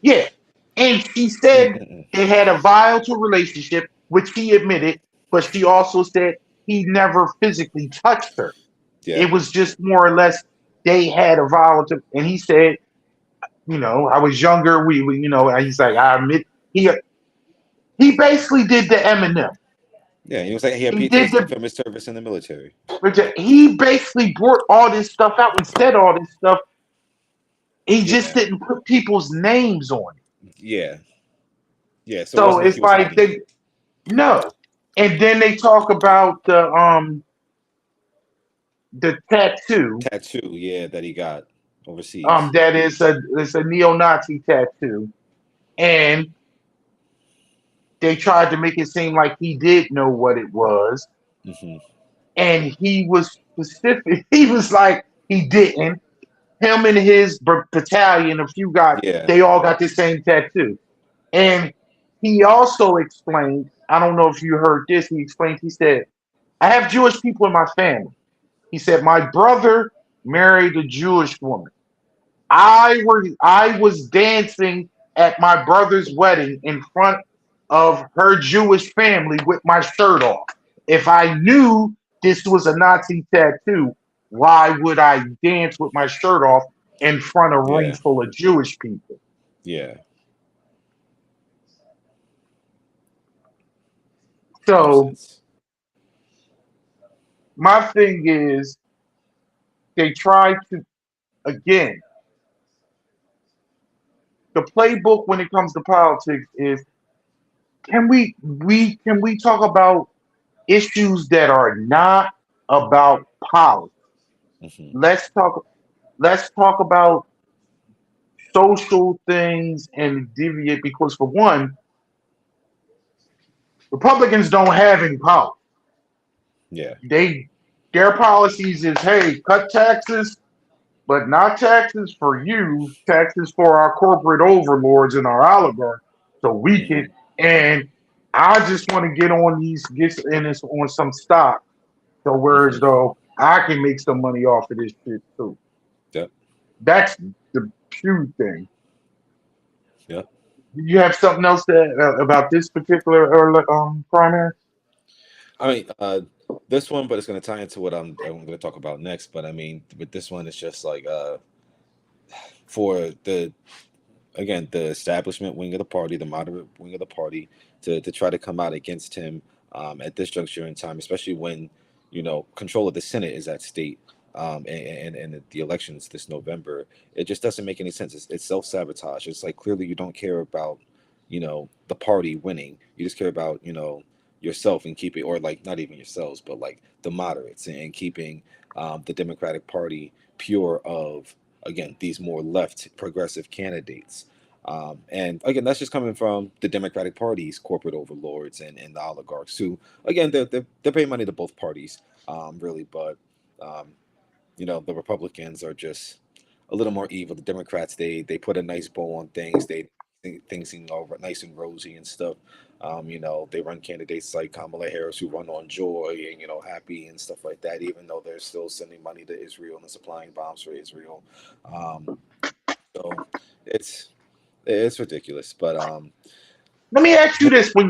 Yeah. And she said they had a violent relationship, which he admitted, but she also said he never physically touched her. Yeah. It was just more or less they had a violent, and he said, I was younger. We he's like, I admit he basically did the Eminem. Yeah, he was like he had PTSD from his service in the military. He basically brought all this stuff out and said all this stuff. He just didn't put people's names on it. Yeah. So it's like No. And then they talk about the tattoo. Tattoo, yeah, that he got overseas. That is a neo-Nazi tattoo. And they tried to make it seem like he did know what it was. Hmm. And he was specific. He was like, he didn't. Him and his battalion, a few guys, Yeah. they all got the same tattoo. And he also explained, I don't know if you heard this, he explained, he said, I have Jewish people in my family. He said, my brother married a Jewish woman. I was dancing at my brother's wedding in front of her Jewish family with my shirt off. If I knew this was a Nazi tattoo, why would I dance with my shirt off in front of a room Yeah. full of Jewish people? Yeah. No So sense. my thing is they try to again the playbook when it comes to politics is can we talk about issues that are not about politics. Hmm. Let's talk. Let's talk about social things and deviate because, for one, Republicans don't have any policy. Yeah. They their policies is hey, cut taxes, but not taxes for you, taxes for our corporate overlords and our oligarchs, so we Hmm. can. And I just want to get in this on some stock, so whereas Hmm. though I can make some money off of this shit too. Yep. That's the Pew thing. Yep. Do you have something else about this particular primary? I mean, this one, but it's going to tie into what I'm going to talk about next. But I mean, with this one, it's just like for the again the establishment wing of the party, the moderate wing of the party, to try to come out against him at this juncture in time, especially when control of the Senate is at stake. And the elections this November, it just doesn't make any sense. It's self sabotage. It's like clearly you don't care about, the party winning. You just care about, yourself and keeping, or like not even yourselves, but like the moderates and keeping the Democratic Party pure of again these more left progressive candidates. And again, that's just coming from the Democratic Party's corporate overlords and the oligarchs who, again, they're paying money to both parties, really. But um, the Republicans are just a little more evil. The Democrats, they put a nice bow on things. They think things seem all nice and rosy and stuff. They run candidates like Kamala Harris who run on joy and happy and stuff like that, even though they're still sending money to Israel and supplying bombs for Israel. Um, so it's it's ridiculous. But Let me ask you this let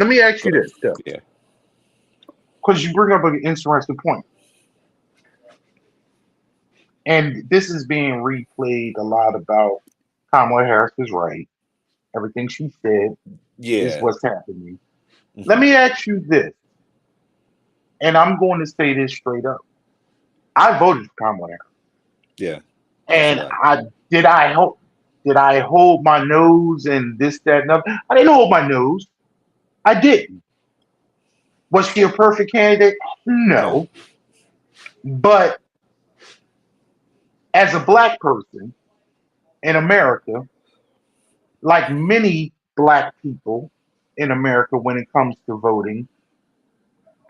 me ask go you ahead. this though, Yeah. because you bring up an interesting point, and this is being replayed a lot about Kamala Harris is right. Everything she said is Yeah. what's happening. Let Hmm. me ask you this, and I'm going to say this straight up. I voted for Kamala Harris, Yeah. As did and I. I hold my nose and this, that, and other? I didn't hold my nose. I didn't. Was she a perfect candidate? No. No. But as a black person in America, like many black people in America when it comes to voting,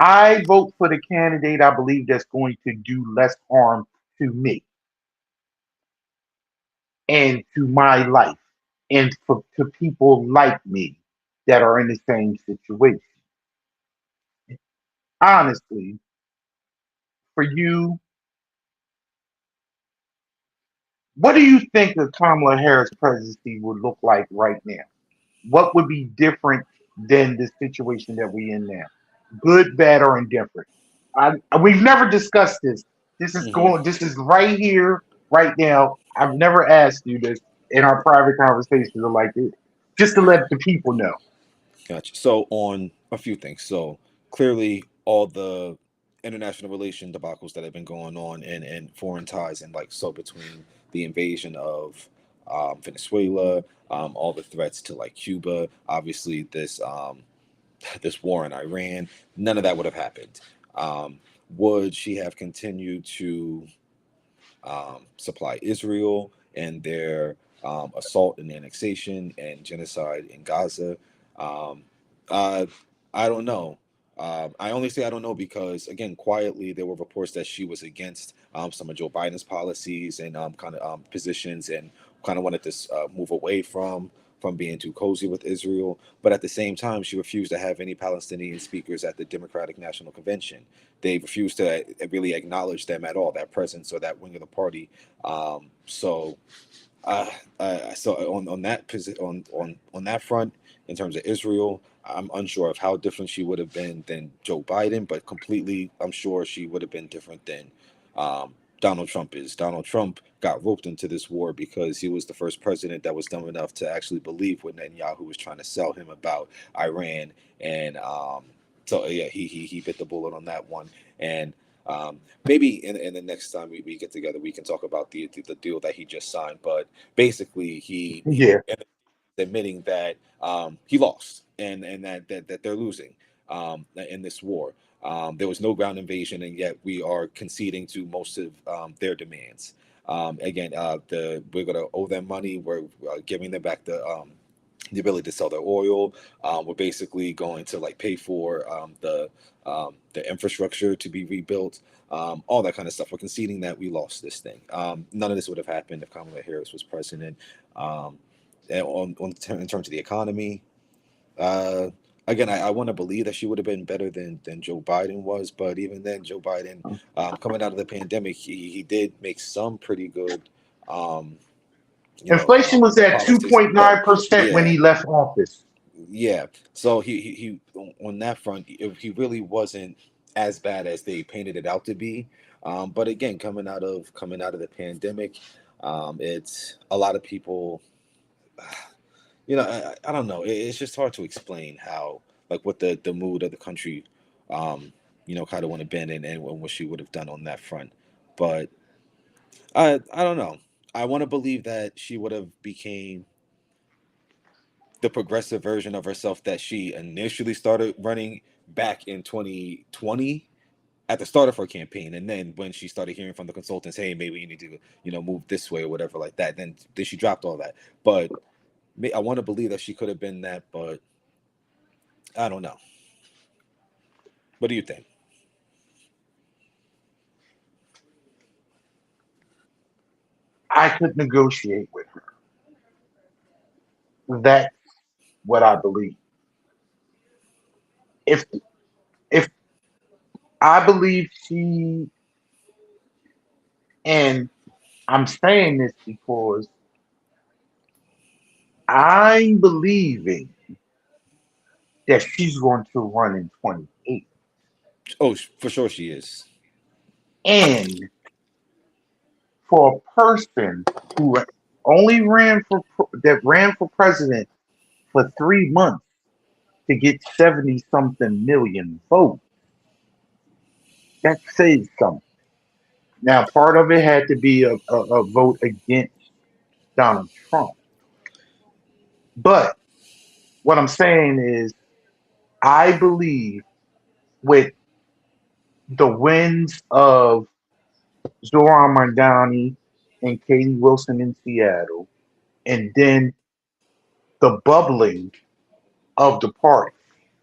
I vote for the candidate I believe that's going to do less harm to me and to my life and to people like me that are in the same situation. Honestly, for you, what do you think the Kamala Harris presidency would look like right now? What would be different than the situation that we in now? Good, bad, or indifferent? We've never discussed this. This is Hmm. going. This is right here, right now. I've never asked you this in our private conversations or like this, just to let the people know. Gotcha. So on a few things. So clearly all the international relation debacles that have been going on and foreign ties and like so between the invasion of Venezuela, all the threats to like Cuba, obviously this this war in Iran, none of that would have happened. Would she have continued to supply Israel and their assault and annexation and genocide in Gaza? Um, uh, I don't know. I only say I don't know because, again, quietly there were reports that she was against some of Joe Biden's policies and kind of positions, and kind of wanted to move away from being too cozy with Israel. But at the same time, she refused to have any Palestinian speakers at the Democratic National Convention. They refused to really acknowledge them at all, that presence or that wing of the party. So on that on that front, in terms of Israel, I'm unsure of how different she would have been than Joe Biden, but completely, I'm sure she would have been different than Donald Trump is. Donald Trump got roped into this war because he was the first president that was dumb enough to actually believe what Netanyahu was trying to sell him about Iran, and so yeah, he bit the bullet on that one. And maybe in the next time we get together, we can talk about the deal that he just signed. But basically, he Yeah. admitting that he lost, and that they're losing in this war. There was no ground invasion, and yet we are conceding to most of their demands. Again, we're going to owe them money. We're giving them back the ability to sell their oil. We're basically going to like pay for the infrastructure to be rebuilt, all that kind of stuff. We're conceding that we lost this thing. None of this would have happened if Kamala Harris was president. And in terms of the economy, uh, again, I want to believe that she would have been better than Joe Biden was, but even then, Joe Biden, coming out of the pandemic, he did make some pretty good, um, Inflation was at policies. But 2.9% when yeah, he left office. yeah. So he on that front, he really wasn't as bad as they painted it out to be. But again, coming out of the pandemic, it's a lot of people. I don't know. It's just hard to explain how, like, what the mood of the country, kind of would have been, and what she would have done on that front. But I don't know. I want to believe that she would have became the progressive version of herself that she initially started running back in 2020 at the start of her campaign, and then when she started hearing from the consultants, hey, maybe you need to move this way or whatever like that, then she dropped all that. But I want to believe that she could have been that, but I don't know. What do you think? I could negotiate with her. That's what I believe. If if I believe she, and I'm saying this because I'm believing that she's going to run in 28. Oh, for sure she is. And for a person who only ran for president for 3 months to get 70 something million votes, that says something. Now, part of it had to be a vote against Donald Trump. But what I'm saying is, I believe with the wins of Zoran Mandani and Katie Wilson in Seattle, and then the bubbling of the party.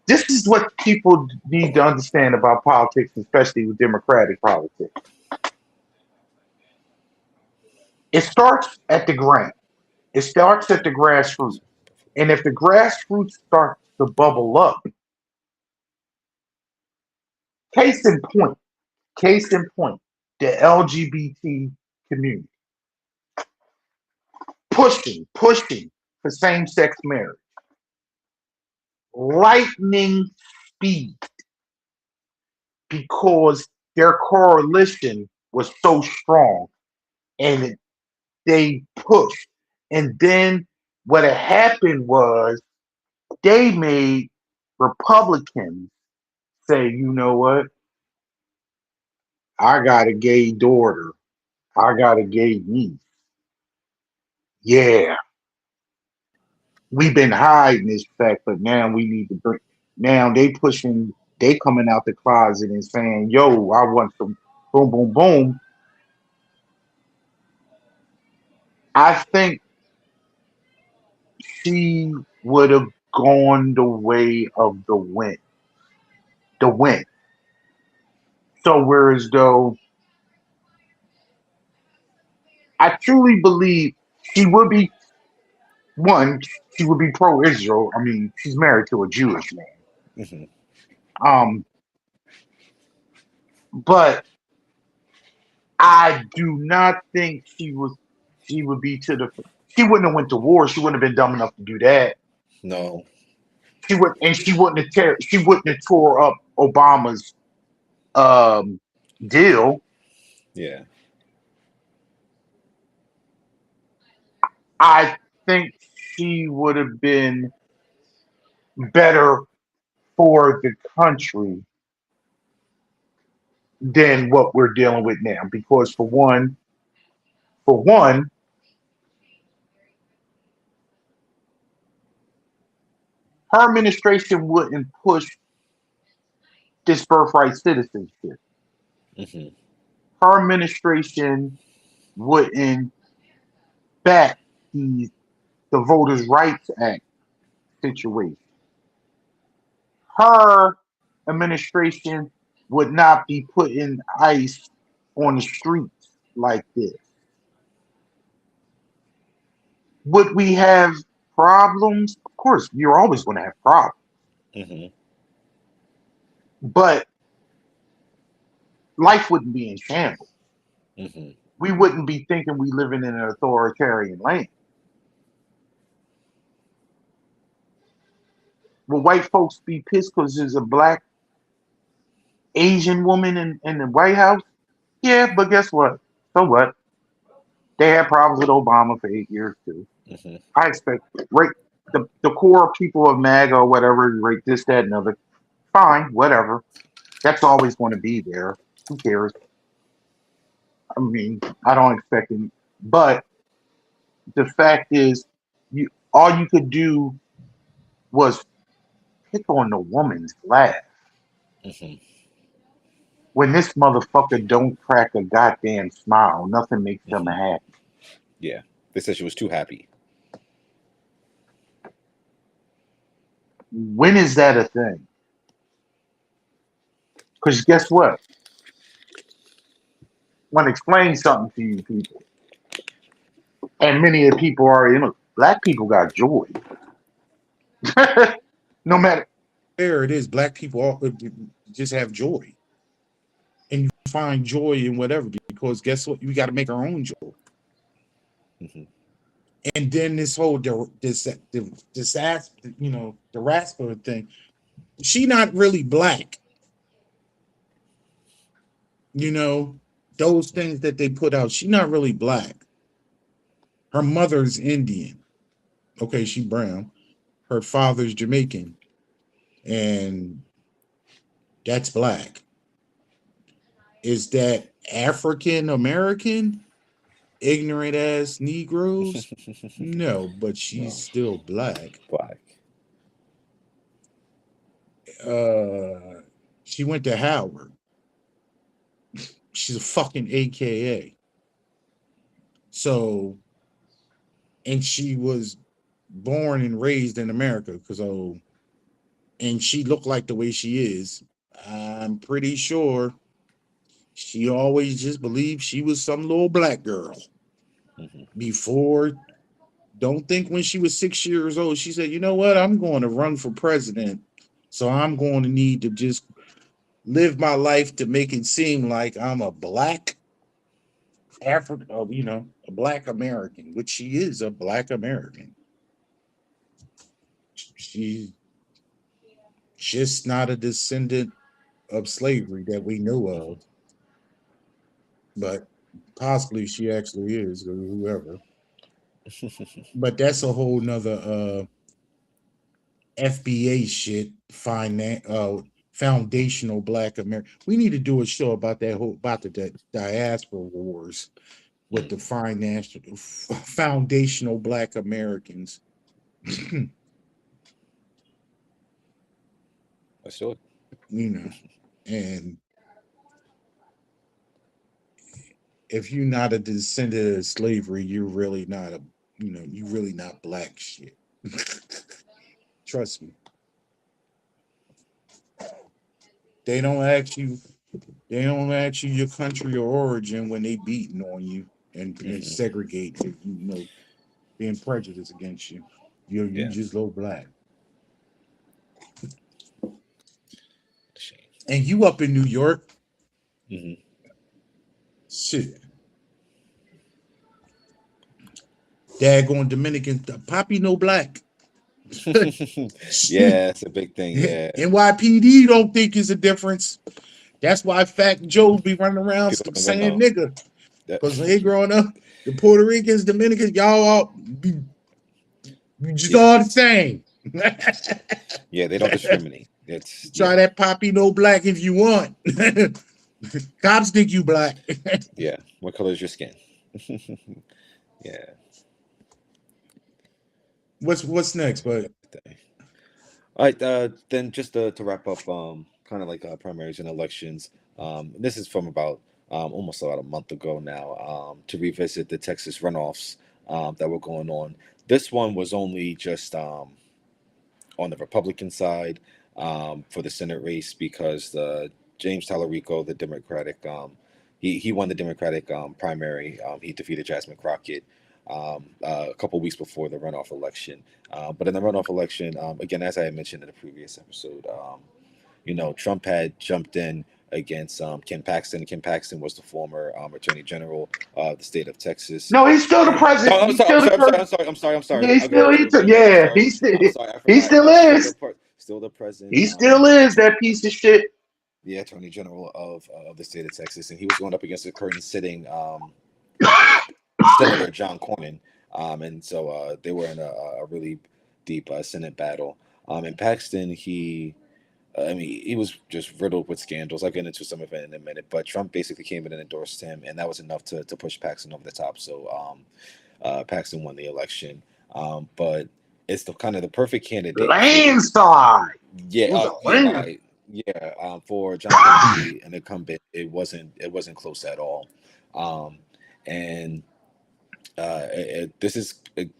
This is what people need to understand about politics, especially with Democratic politics. It starts at the ground. It starts at the grassroots. And if the grassroots starts to bubble up, case in point, case in point, the LGBT community pushing for same-sex marriage, lightning speed, because their coalition was so strong and they pushed. And then what had happened was they made Republicans say, you know what? I got a gay daughter. I got a gay niece. Yeah, we've been hiding this fact, but now we need to Now they coming out the closet and saying, "Yo, I want some boom, boom, boom." I think she would have gone the way of the wind. The wind. So whereas though I truly believe she would be one, she would be pro-Israel. I mean, she's married to a Jewish man. Hmm. Um, but I do not think she would be to the she wouldn't have went to war. She wouldn't have been dumb enough to do that. No. She wouldn't have tore up Obama's um deal. Yeah. I think she would have been better for the country than what we're dealing with now. Because for one, her administration wouldn't push this birthright citizenship. Hmm. Her administration wouldn't back the Voters' Rights Act situation. Her administration would not be putting ICE on the streets like this. Would we have problems? Of course, you're always going to have problems. Hmm. But life wouldn't be in shambles. Hmm. We wouldn't be thinking we living in an authoritarian land. Will white folks be pissed because there's a black Asian woman in the White House? Yeah, but guess what? So what? They had problems with Obama for 8 years too. Hmm. I expect right the core people of MAGA or whatever, right, this, that, and other. Fine, whatever. That's always going to be there. Who cares? I mean, I don't expect any. But the fact is, all you could do was pick on the woman's laugh. Hmm. When this motherfucker don't crack a goddamn smile, nothing makes them Hmm. happy. Yeah. They said she was too happy. When is that a thing? Because guess what? I want to explain something to you people. And many of the people are, black people got joy. No matter. There it is. Black people all, just have joy, and you find joy in whatever. Because guess what? We got to make our own joy. Hmm. And then this whole disaster, the Rasper thing. She not really black. You know, those things that they put out. She not really black. Her mother's Indian. Okay, she brown. Her father's Jamaican, and that's black. Is that African American? Ignorant ass Negroes? No, but she's No. still black. Black. She went to Howard. She's a fucking AKA. So, and she was born and raised in America because and she looked like the way she is. I'm pretty sure she always just believed she was some little black girl. Hmm. Before, don't think when she was 6 years old, she said, you know what, I'm going to run for president. So I'm going to need to just live my life to make it seem like I'm a black African, a black American, which she is a black American. She's just not a descendant of slavery that we know of, but possibly she actually is, or whoever. But that's a whole nother FBA shit. Foundational Black America. We need to do a show about the diaspora wars with the financial foundational Black Americans. Sure. You know, and if you're not a descendant of slavery, you're really not a, you really not black shit. Trust me. They don't ask you. They don't ask you your country or origin when they beating on you and segregate, being prejudiced against you. You Yeah. just low black. Shame. And you up in New York, hmm shit. Daggone Dominican, Poppy no black. Yeah, it's a big thing. Yeah. NYPD don't think it's a difference. That's why Fat Joe be running around People don't saying know. nigga. That- Because when they growing up, the Puerto Ricans, Dominicans, y'all all you just Yeah. all the same. Yeah, they don't discriminate. It's Try that Poppy no black if you want. Cops think you black. yeah. What color is your skin? Yeah. What's next, but All right, then just to wrap up, kind of like primaries and elections. This is from about almost about a month ago now. To revisit the Texas runoffs that were going on. This one was only just on the Republican side for the Senate race because James Talarico, the Democratic, he won the Democratic primary. He defeated Jasmine Crockett a couple weeks before the runoff election. But in the runoff election, again, as I had mentioned in the previous episode, Trump had jumped in against Ken Paxton. Ken Paxton was the former Attorney General of the state of Texas. No, he's still the president. Oh, I'm He's sorry. still I'm the sorry. president. I'm sorry. I'm sorry. Yeah, he's Okay, still, okay, okay, yeah, I'm sorry. he's still, I'm sorry. I he forgot. still is. Still the president. He still is that piece of shit. The Attorney General of the state of Texas, and he was going up against the current sitting Senator John Cornyn, and so they were in a really deep Senate battle. And Paxton, he was just riddled with scandals. I'll get into some of it in a minute, but Trump basically came in and endorsed him, and that was enough to push Paxton over the top. So Paxton won the election, but it's the kind of the perfect candidate. Landslide. Yeah, It was a land. for John Kennedy, an incumbent, it wasn't close at all, and this is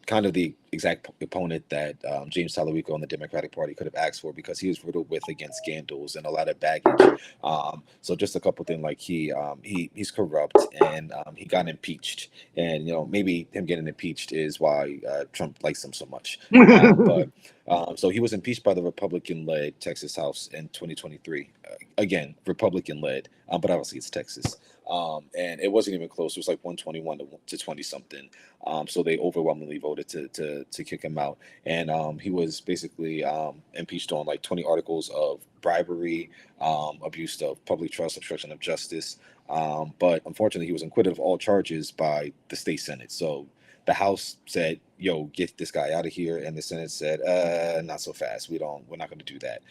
kind of the exact opponent that James Talarico and the Democratic Party could have asked for because he was riddled with scandals and a lot of baggage. So just a couple things like he's corrupt and he got impeached, and maybe him getting impeached is why Trump likes him so much. But so he was impeached by the Republican-led Texas House in 2023. Again, Republican-led, but obviously it's Texas. And it wasn't even close. It was like 121 to 20 something. So they overwhelmingly voted to kick him out. And he was basically impeached on like 20 articles of bribery, abuse of public trust, obstruction of justice. But unfortunately, he was acquitted of all charges by the state Senate. So the House said, "Yo, get this guy out of here," and the Senate said, "Not so fast. We're not going to do that."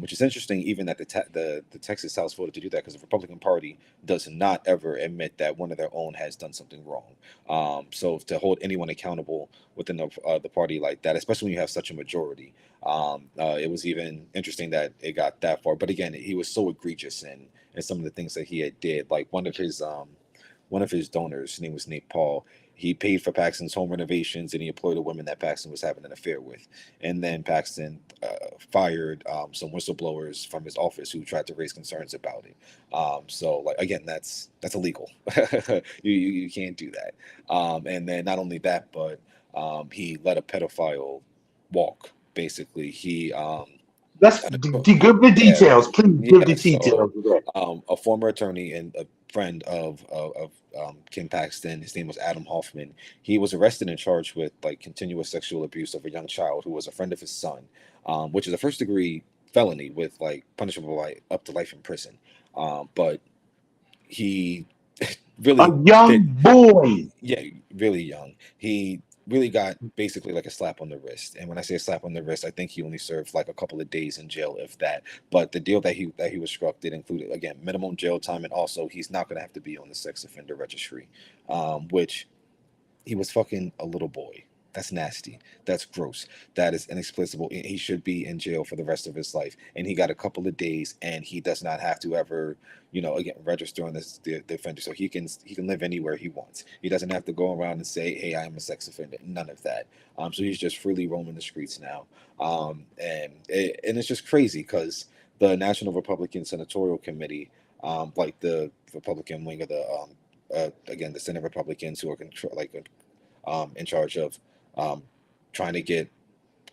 Which is interesting, even that the Texas House voted to do that because the Republican Party does not ever admit that one of their own has done something wrong. So to hold anyone accountable within the party like that, especially when you have such a majority, it was even interesting that it got that far. But again, he was so egregious in some of the things that he had did. Like one of his donors, his name was Nate Paul. He paid for Paxton's home renovations, and he employed a woman that Paxton was having an affair with. And then Paxton fired some whistleblowers from his office who tried to raise concerns about it. So, like again, that's illegal. you can't do that. And then not only that, but he let a pedophile walk. Basically, he Let's give the details, please. Give the details. A former attorney and a friend of Ken Paxton, his name was Adam Hoffman. He was arrested and charged with like continuous sexual abuse of a young child who was a friend of his son, which is a first-degree felony with like punishable by up to life in prison. But he really a young boy. Yeah, really young. He really got basically like a slap on the wrist. And when I say a slap on the wrist, I think he only served like a couple of days in jail, if that. But the deal that he was struck did include, again, minimum jail time, and also he's not going to have to be on the sex offender registry, which he was fucking a little boy. That's nasty. That's gross. That is inexplicable. He should be in jail for the rest of his life. And he got a couple of days, and he does not have to ever, again, register on this the offender. So he can live anywhere he wants. He doesn't have to go around and say, "Hey, I am a sex offender." None of that. So he's just freely roaming the streets now. And it's just crazy because the National Republican Senatorial Committee, like the Republican wing of the again the Senate Republicans who are in charge of trying to get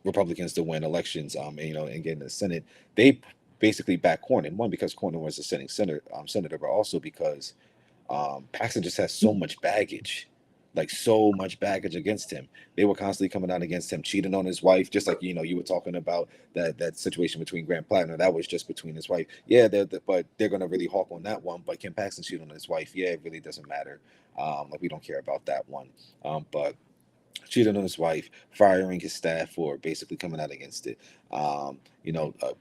Republicans to win elections, and get in the Senate. They basically back Cornyn. One, because Cornyn was a sitting senator, but also because Paxton just has so much baggage, like so much baggage against him. They were constantly coming out against him, cheating on his wife, just like you were talking about that situation between Grant Plattner. That was just between his wife. Yeah, but they're gonna really hawk on that one. But Kim Paxton cheated on his wife. Yeah, it really doesn't matter. Like we don't care about that one. But cheating on his wife, firing his staff for basically coming out against it,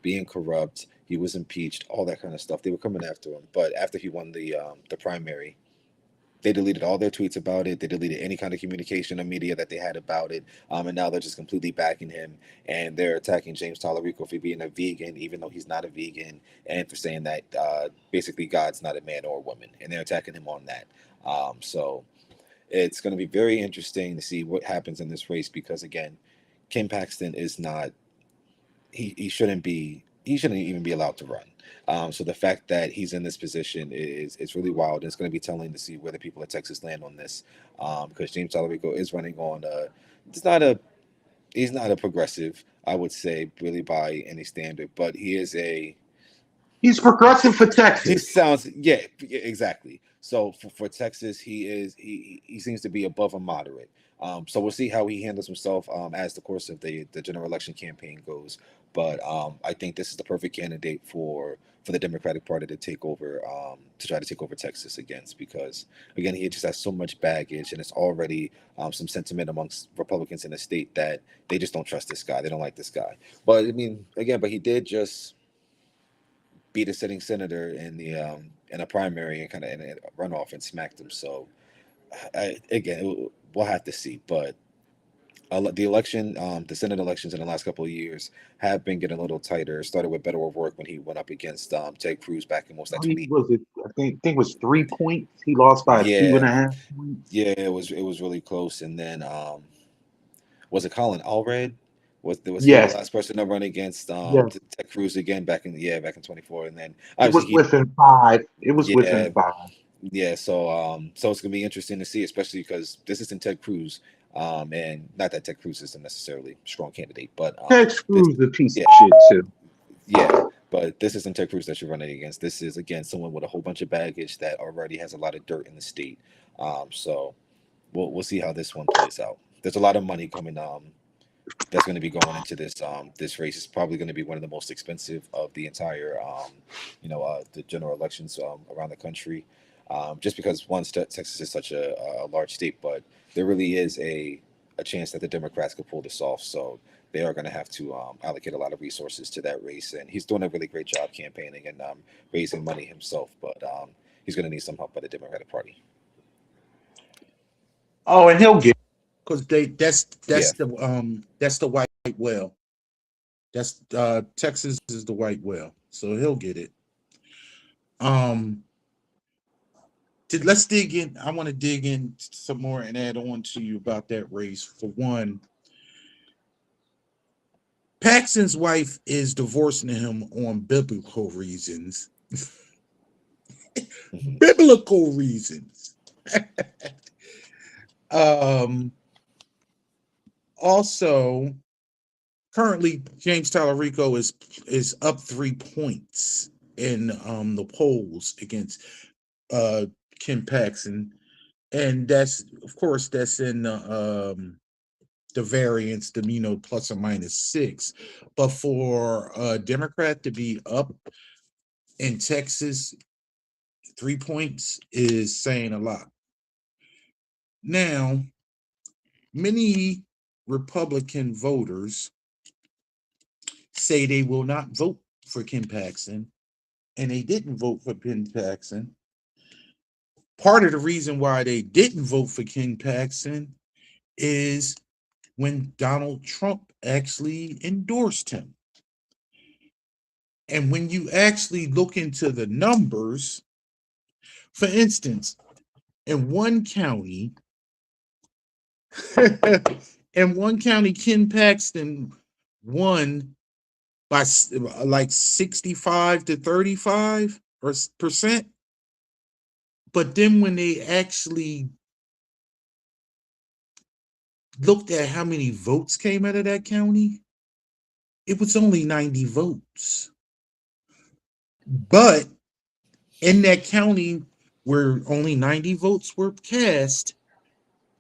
being corrupt. He was impeached, all that kind of stuff. They were coming after him, but after he won the primary, they deleted all their tweets about it. They deleted any kind of communication or media that they had about it, and now they're just completely backing him. And they're attacking James Tallarico for being a vegan, even though he's not a vegan, and for saying that basically God's not a man or a woman, and they're attacking him on that. So it's going to be very interesting to see what happens in this race because again, Kim Paxton is not. He shouldn't be. He shouldn't even be allowed to run. So the fact that he's in this position is really wild. It's going to be telling to see where the people of Texas land on this, because James Tallarico is running on. He's not a progressive, I would say, really by any standard, but he is a. He's progressive for He Texas. sounds, yeah, exactly. So for Texas, he seems to be above a moderate. So we'll see how he handles himself as the course of the general election campaign goes. But I think this is the perfect candidate for the Democratic Party to take over, to try to take over Texas against, because again, he just has so much baggage, and it's already some sentiment amongst Republicans in the state that they just don't trust this guy. They don't like this guy. But I mean, again, but he did just beat a sitting senator in a primary and kind of in a runoff and smacked him. So we'll have to see. But the election, the Senate elections in the last couple of years have been getting a little tighter. It started with Beto O'Rourke when he went up against Ted Cruz back in most like 20. Was it? I think it was 3 points. He lost by Yeah, 2.5 points. yeah, it was really close. And then was it Colin Allred? Was he the Yes, last person to run against yes. Ted Cruz again back in 24? And then It was obviously within 5. It was yeah, within 5. yeah. So it's gonna be interesting to see, especially because this isn't Ted Cruz, and not that Ted Cruz isn't necessarily a strong candidate, but Ted this Cruz a piece yeah of shit too. yeah. But this isn't Ted Cruz that you're running against. This is again someone with a whole bunch of baggage that already has a lot of dirt in the state. So we'll see how this one plays out. There's a lot of money coming. That's going to be going into this race. It's probably going to be one of the most expensive of the entire the general elections around the country, just because Texas is such a large state, but there really is a chance that the Democrats could pull this off. So they are going to have to allocate a lot of resources to that race, and he's doing a really great job campaigning and raising money himself, but he's going to need some help by the Democratic Party. Oh, and he'll get. Because that's the white whale. That's Texas is the white whale, so he'll get it. Let's dig in. I want to dig in some more and add on to you about that race. For one, Paxton's wife is divorcing him on biblical reasons. Biblical reasons. Also, currently James Tallarico is up 3 points in the polls against Kim Paxton, and that's of course that's in the variance, the plus or minus 6. But for a Democrat to be up in Texas 3 points is saying a lot. Now, many Republican voters say they will not vote for Kim Paxton, and they didn't vote for Kim Paxton. Part of the reason why they didn't vote for Kim Paxton is when Donald Trump actually endorsed him. And when you actually look into the numbers, for instance, in one county, Ken Paxton won by like 65 to 35 percent. But then when they actually looked at how many votes came out of that county, it was only 90 votes. But in that county where only 90 votes were cast,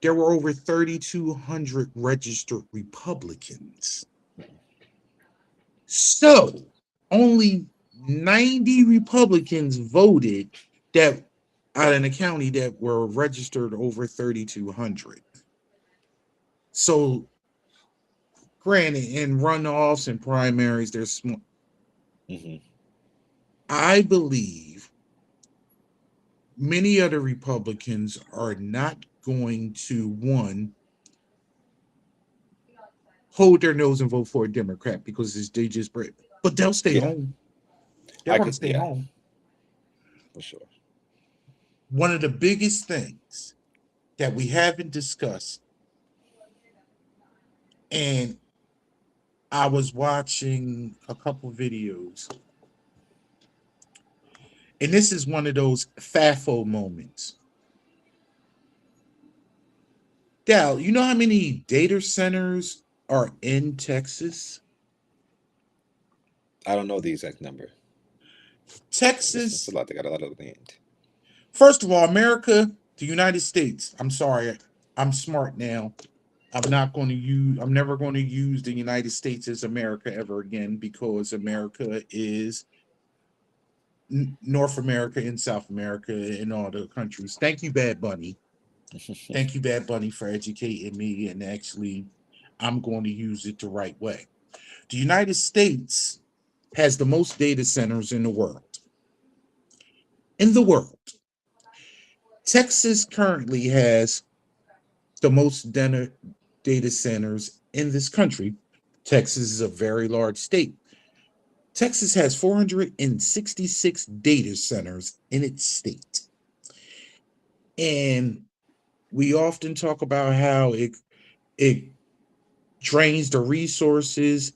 there were over 3,200 registered Republicans. So only 90 Republicans voted that out in a county that were registered over 3,200. So granted, in runoffs and primaries, there's small. I believe many other Republicans are not going to, one, hold their nose and vote for a Democrat because they just break, but they'll stay home. They're going to stay home. For sure. One of the biggest things that we haven't discussed, and I was watching a couple videos, and this is one of those FAFO moments. Dal, you know how many data centers are in Texas? I don't know the exact number. Texas. It's a lot. They got a lot of land. First of all, America, the United States. I'm sorry, I'm smart now. I'm never going to use the United States as America ever again, because America is North America and South America and all the countries. Thank you, Bad Bunny. Thank you, Bad Bunny, for educating me, and actually, I'm going to use it the right way. The United States has the most data centers in the world. Texas currently has the most data centers in this country. Texas is a very large state. Texas has 466 data centers in its state. And we often talk about how it drains the resources,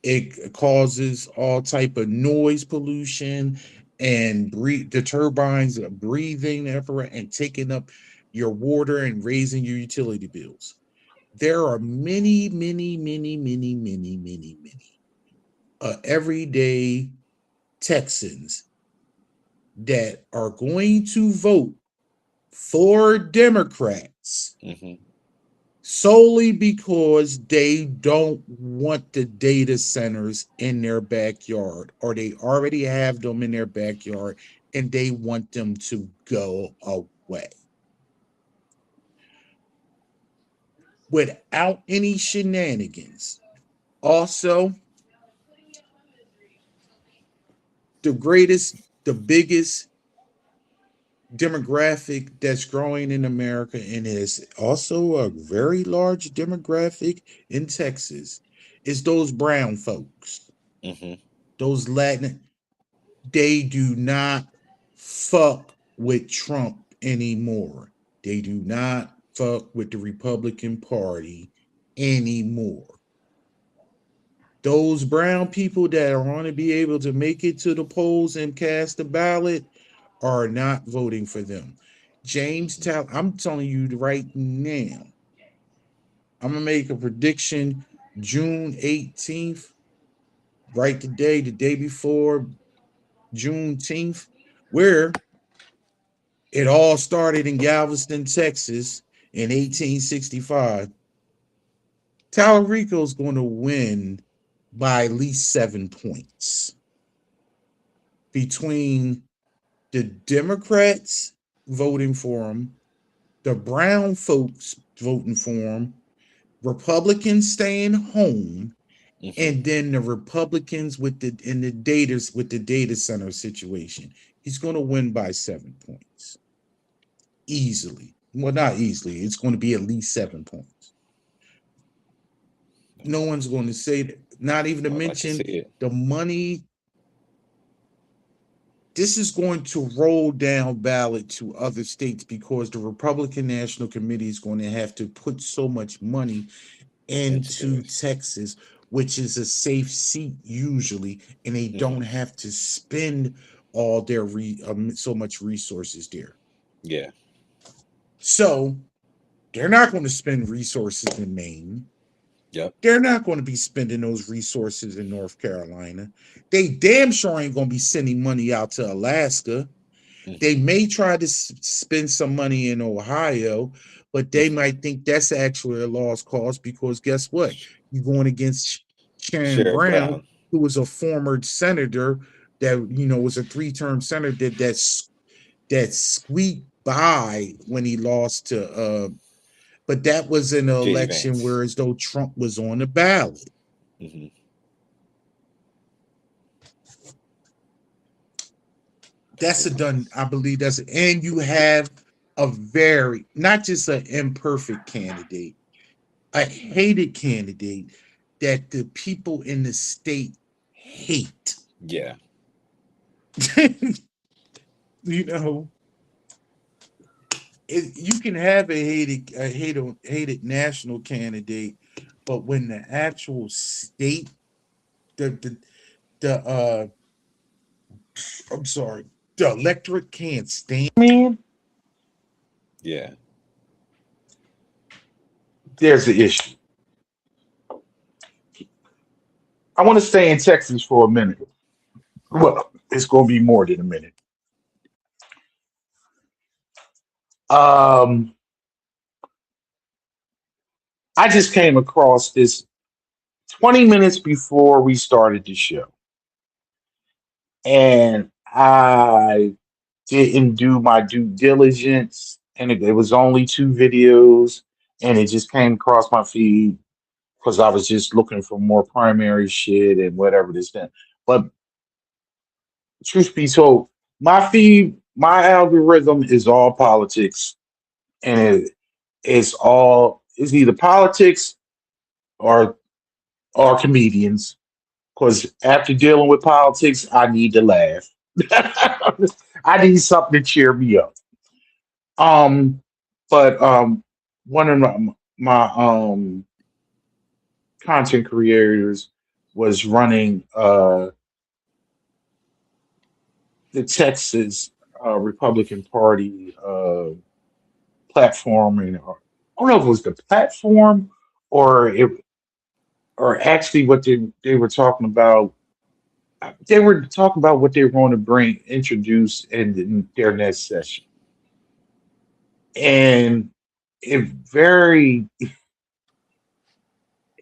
it causes all type of noise pollution, and the turbines are breathing everywhere and taking up your water and raising your utility bills. There are many everyday Texans that are going to vote for Democrats solely because they don't want the data centers in their backyard, or they already have them in their backyard and they want them to go away without any shenanigans. Also, the biggest demographic that's growing in America, and is also a very large demographic in Texas, is those brown folks. Those Latin. They do not fuck with Trump anymore. They do not fuck with the Republican Party anymore. Those brown people that are going to be able to make it to the polls and cast a ballot are not voting for them. I'm telling you right now, I'm going to make a prediction June 18th, right today, the day before Juneteenth, where it all started in Galveston, Texas in 1865. Tallarico's going to win by at least 7 points. Between the Democrats voting for him, the brown folks voting for him, Republicans staying home, and then the Republicans with the data center situation. He's going to win by 7 points. Easily. Well, not easily. It's going to be at least 7 points. No one's going to say that. Not even to I would like to see mention it. the money. This is going to roll down ballot to other states because the Republican National Committee is going to have to put so much money Into into this. Texas, which is a safe seat usually, and they don't have to spend all their so much resources there. Yeah. So they're not going to spend resources in Maine. Yep. They're not going to be spending those resources in North Carolina. They damn sure ain't going to be sending money out to Alaska. They may try to spend some money in Ohio, but they might think that's actually a lost cause because guess what? You're going against Sharon Sherrod Brown, Brown. who was a former senator that was a 3-term senator that squeaked by when he lost to but that was an JD election Vance. where as though Trump was on the ballot. That's a done. I believe that's and you have a very not just an imperfect candidate, a hated candidate that the people in the state hate. Yeah. You know, you can have a hated national candidate, but when the actual state, the I'm sorry, the electorate can't stand. Man, Yeah. there's the issue. I want to stay in Texas for a minute. Well, it's going to be more than a minute. Um, I just came across this 20 minutes before we started the show, and I didn't do my due diligence, and it was only 2 videos, and it just came across my feed because I was just looking for more primary shit and whatever this thing. But truth be told, my feed, my algorithm is all politics, and it's either politics or comedians. Because after dealing with politics, I need to laugh. I need something to cheer me up. Um, but one of my content creators was running the Texas Republican Party platform, and I don't know if it was the platform or actually what they were talking about. They were talking about what they were going to introduce in their next session, and it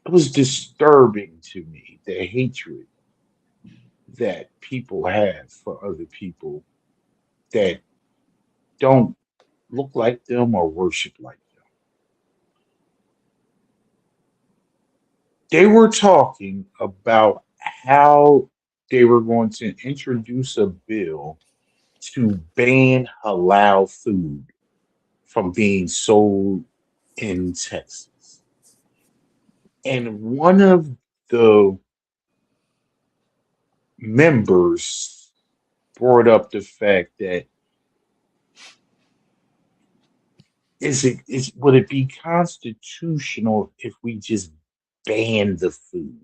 was disturbing to me the hatred that people have for other people that don't look like them or worship like them. They were talking about how they were going to introduce a bill to ban halal food from being sold in Texas. And one of the members brought up the fact that would it be constitutional if we just ban the food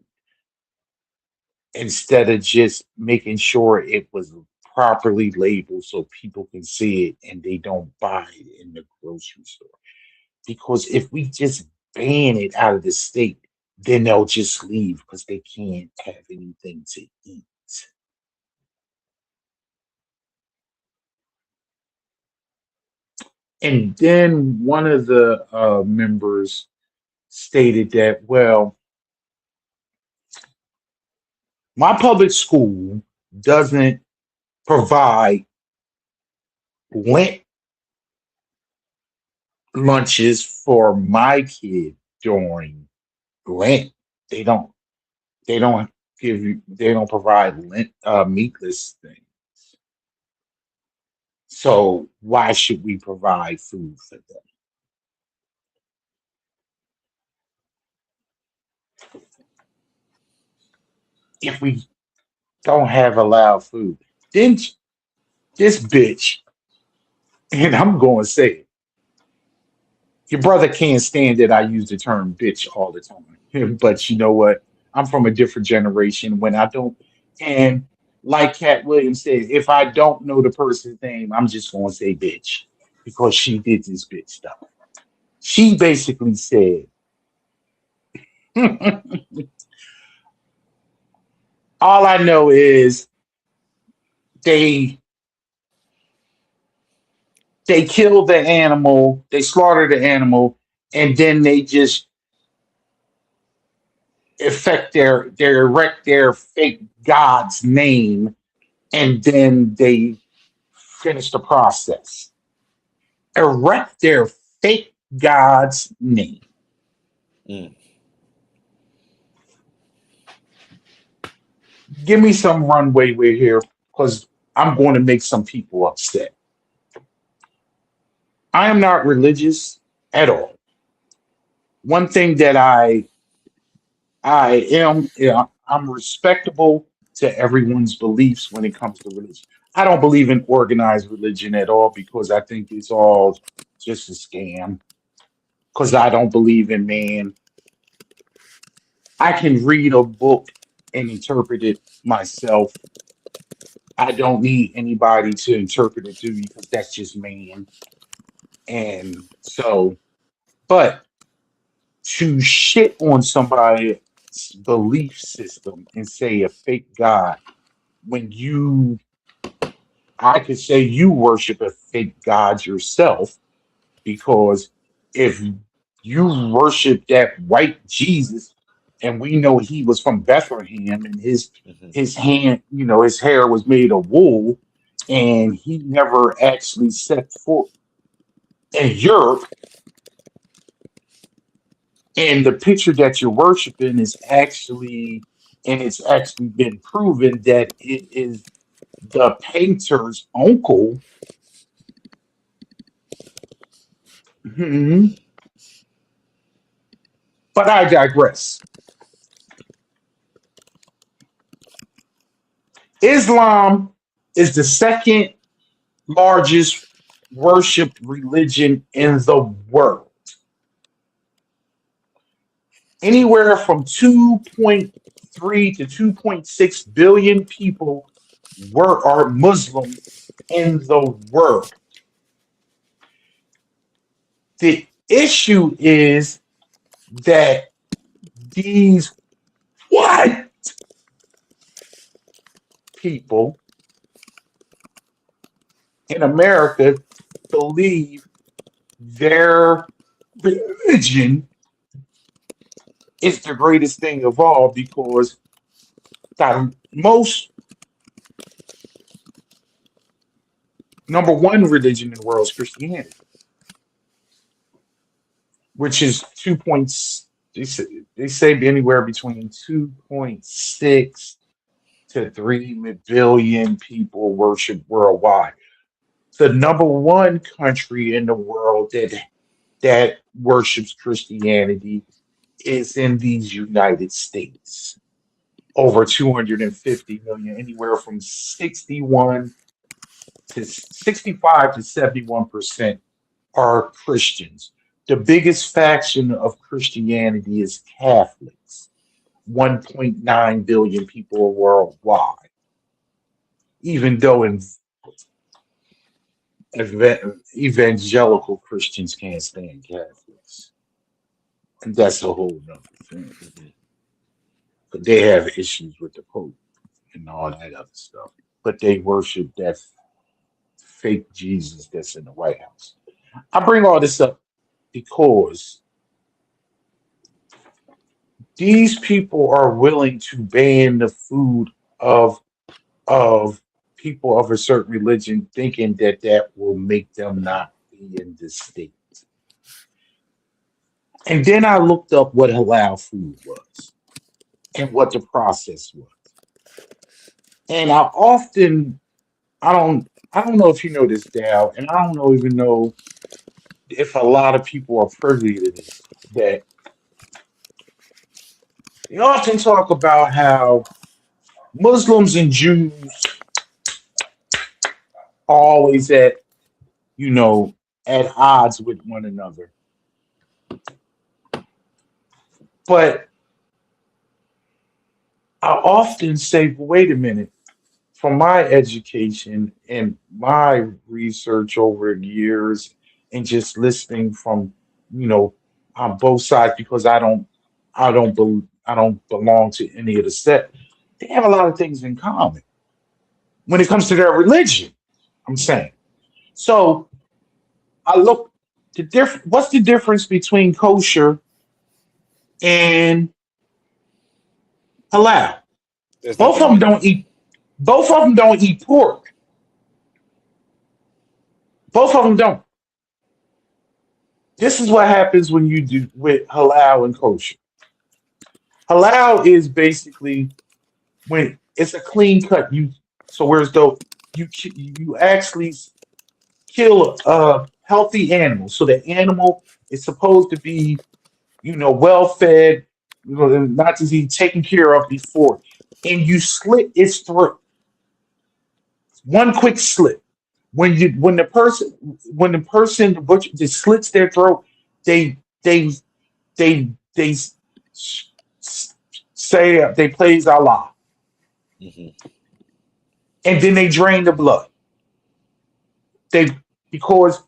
instead of just making sure it was properly labeled so people can see it and they don't buy it in the grocery store? Because if we just ban it out of the state, then they'll just leave because they can't have anything to eat. And then one of the members stated that, well, my public school doesn't provide Lent lunches for my kid during Lent. They don't. They don't give you. They don't provide Lent meatless things. So why should we provide food for them? if we don't have halal food. Then this bitch, and I'm going to say it, your brother can't stand that I use the term bitch all the time. But you know what? I'm from a different generation when I don't, and like Cat Williams said, if I don't know the person's name, I'm just going to say bitch because she did this bitch stuff. She basically said, all I know is they they kill the animal, they slaughter the animal, and then they just they erect their fake god's name, and then they finish the process. Erect their fake god's name. Mm. Give me some runway with here, because I'm going to make some people upset. I am not religious at all. One thing that I am, yeah, I'm respectable to everyone's beliefs when it comes to religion. I don't believe in organized religion at all because I think it's all just a scam. Because I don't believe in man. I can read a book and interpret it myself. I don't need anybody to interpret it to me because that's just man. And so, but to shit on somebody's belief system and say a fake God when I could say you worship a fake God yourself because if you worship that white Jesus and we know he was from Bethlehem and Hmm. his hand, his hair was made of wool and he never actually set foot in Europe, and the picture that you're worshiping is actually, and it's actually been proven that it is the painter's uncle. Mhm. But I digress. Islam is the second largest worshiped religion in the world. Anywhere from 2.3 to 2.6 billion people are Muslim in the world. The issue is that these white people in America believe their religion is the greatest thing of all because the most number one religion in the world is Christianity, which is they say anywhere between 2.6 to 3 billion people worship worldwide. The number one country in the world that worships Christianity is in these United States. Over 250 million, anywhere from 61 to 65 to 71% are Christians. The biggest faction of Christianity is Catholics, 1.9 billion people worldwide, even though evangelical Christians can't stand Catholics. And that's a whole nother thing. Hmm. But they have issues with the Pope and all that other stuff. But they worship that fake Jesus that's in the White House. I bring all this up because these people are willing to ban the food of of people of a certain religion, thinking that that will make them not be in the state. And then I looked up what halal food was and what the process was. And I don't know if you know this, Dal, and I don't know even know if a lot of people are privy to this. That they often talk about how Muslims and Jews are always at, you know, at odds with one another. But I often say, wait a minute, from my education and my research over the years and just listening from, you know, on both sides because I don't belong to any of the set. They have a lot of things in common when it comes to their religion. I'm saying. So I look what's the difference between kosher and halal? There's Both nothing of them wrong. don't eat both of them don't eat pork. Both of them don't. This is what happens when you do with halal and kosher. Halal is basically when it's a clean cut. Whereas though you actually kill a healthy animal, so the animal is supposed to be, you know, well fed, you know, not to be taken care of before, and you slit its throat. One quick slit. When the person the butcher just slits their throat, they they they say they praise Allah, Hmm. and then they drain the blood. They because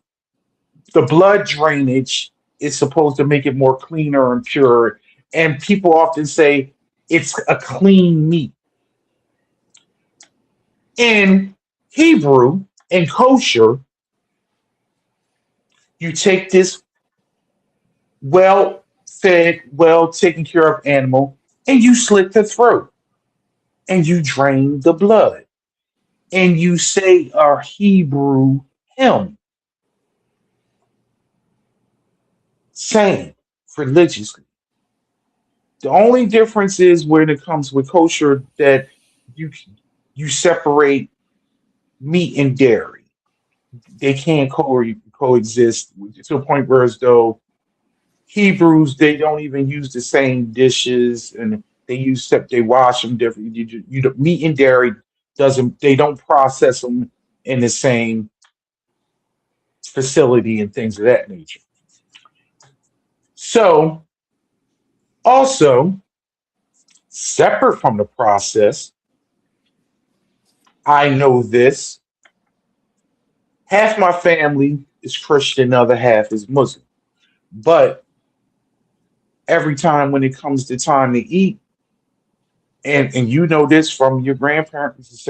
the blood drainage is supposed to make it more cleaner and pure, and people often say it's a clean meat. In Hebrew and kosher, you take this well fed, well taken care of animal, and you slit the throat, and you drain the blood, and you say a Hebrew hymn, saying religiously. The only difference is when it comes with kosher that you you separate meat and dairy. They can't coexist to a point where as though Hebrews they don't even use the same dishes and they wash them different. Meat and dairy doesn't they don't process them in the same facility and things of that nature. So also separate from the process, I know this. Half my family is Christian, the other half is Muslim. But every time when it comes to time to eat, and you know this from your grandparents,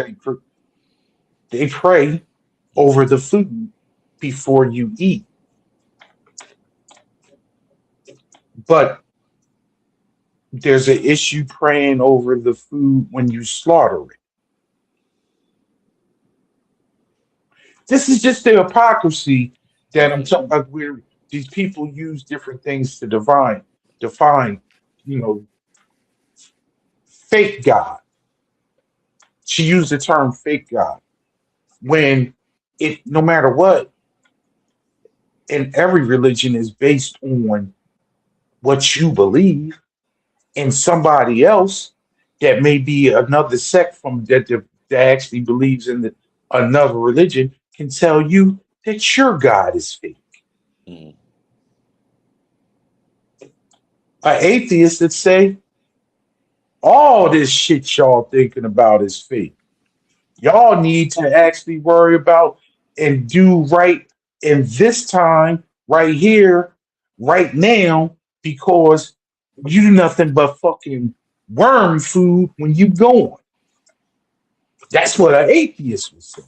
they pray over the food before you eat. But there's an issue praying over the food when you slaughter it. This is just the hypocrisy that I'm talking about where these people use different things to define, you know, fake God. She used the term fake God when it no matter what, in every religion is based on what you believe, and somebody else that may be another sect from that actually believes in another religion can tell you that your God is fake. Hmm. An atheist that say all this shit y'all thinking about is fake. Y'all need to actually worry about and do right in this time, right here, right now, because you do nothing but fucking worm food when you going. That's what an atheist would say.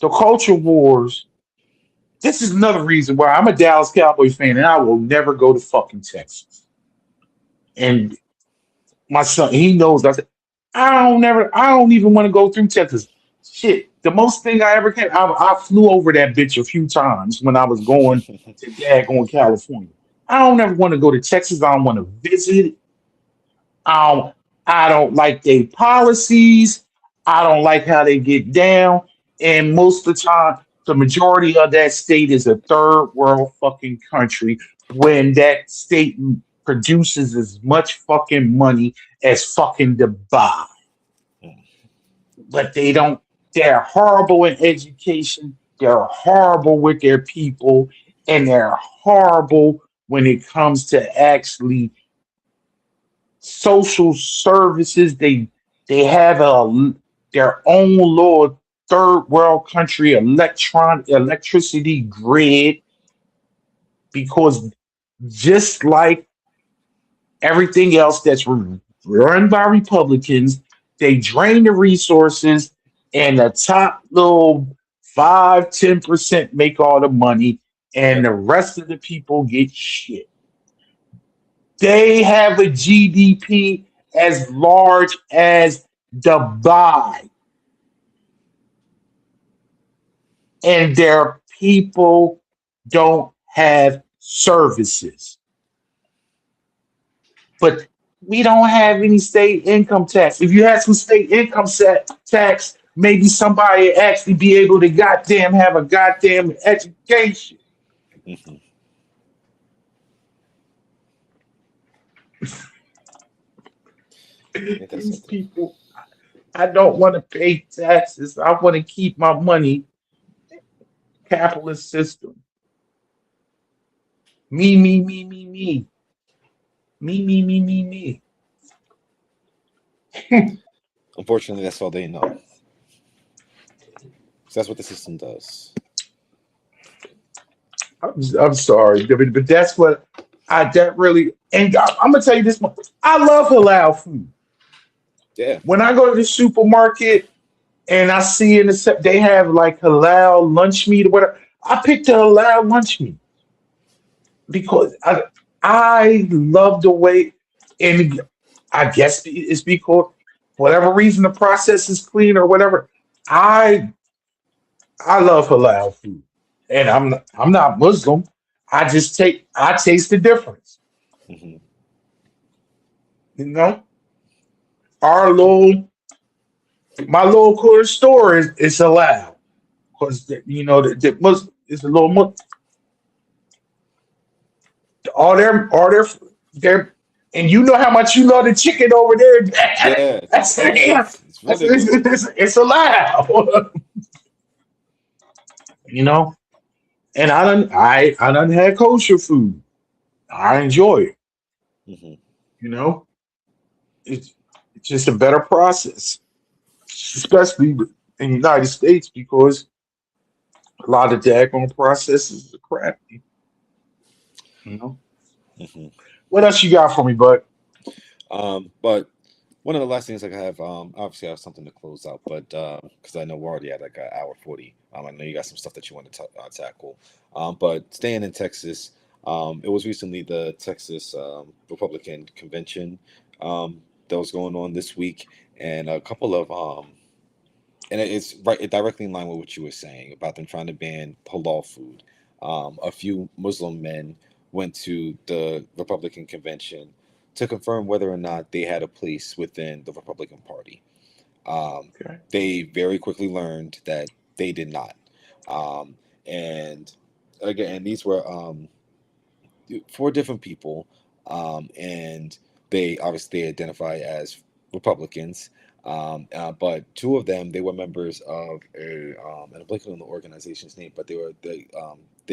The culture wars. This is another reason why I'm a Dallas Cowboy fan and I will never go to fucking Texas. And my son, he knows. I said, I don't even want to go through Texas. Shit, the most thing I ever can, I flew over that bitch a few times when I was going to daggone California. I don't ever want to go to Texas. I don't want to visit. I don't, I don't like their policies. I don't like how they get down. And most of the time, the majority of that state is a third world fucking country when that state produces as much fucking money as fucking Dubai. But they don't, they're horrible in education, they're horrible with their people, and they're horrible when it comes to actually social services. They have their own little third world country electricity grid because just like everything else that's run by Republicans, they drain the resources and the top little 5-10% make all the money and the rest of the people get shit. They have a GDP as large as Dubai, and their people don't have services. But we don't have any state income tax. If you had some state income tax, maybe somebody actually be able to goddamn have a goddamn education. Mhm. Ain't that These something? people, I don't want to pay taxes. I want to keep my money. Capitalist system. Me, me, me, me, me. Me, me, me, me, me. Unfortunately, that's all they know. So that's what the system does. I'm sorry, but that's what that really, and I'm gonna tell you this much. I love halal food. Yeah. When I go to the supermarket and I see in they have like halal lunch meat or whatever, I pick the halal lunch meat because I love the way, and I guess it's because for whatever reason the process is clean or whatever. I I love halal food, and I'm not Muslim. I taste the difference. Hmm. You know, our little my little corner store is halal because you know the Muslim is a little all their and you know how much you love the chicken over there. Yeah. That's Yeah. It's that's really good. it's allowed. You know, and I done had kosher food. I enjoy it. Hmm. You know, it's it's just a better process, especially in the United States because a lot of daggone processes are crappy. You know, Hmm. what else you got for me, bud? But one of the last things I have, obviously I have something to close out, but because I know we're already at like an hour 40. I know you got some stuff that you want to tackle. But staying in Texas, it was recently the Texas Republican convention that was going on this week, and a couple of and it's right directly in line with what you were saying about them trying to ban halal food. A few Muslim men went to the Republican convention to confirm whether or not they had a place within the Republican Party. Um, Okay. they very quickly learned that they did not. Um, and again, these were four different people, and they obviously identify as Republicans. But two of them, they were members of and I'm blanking on the organization's name, but they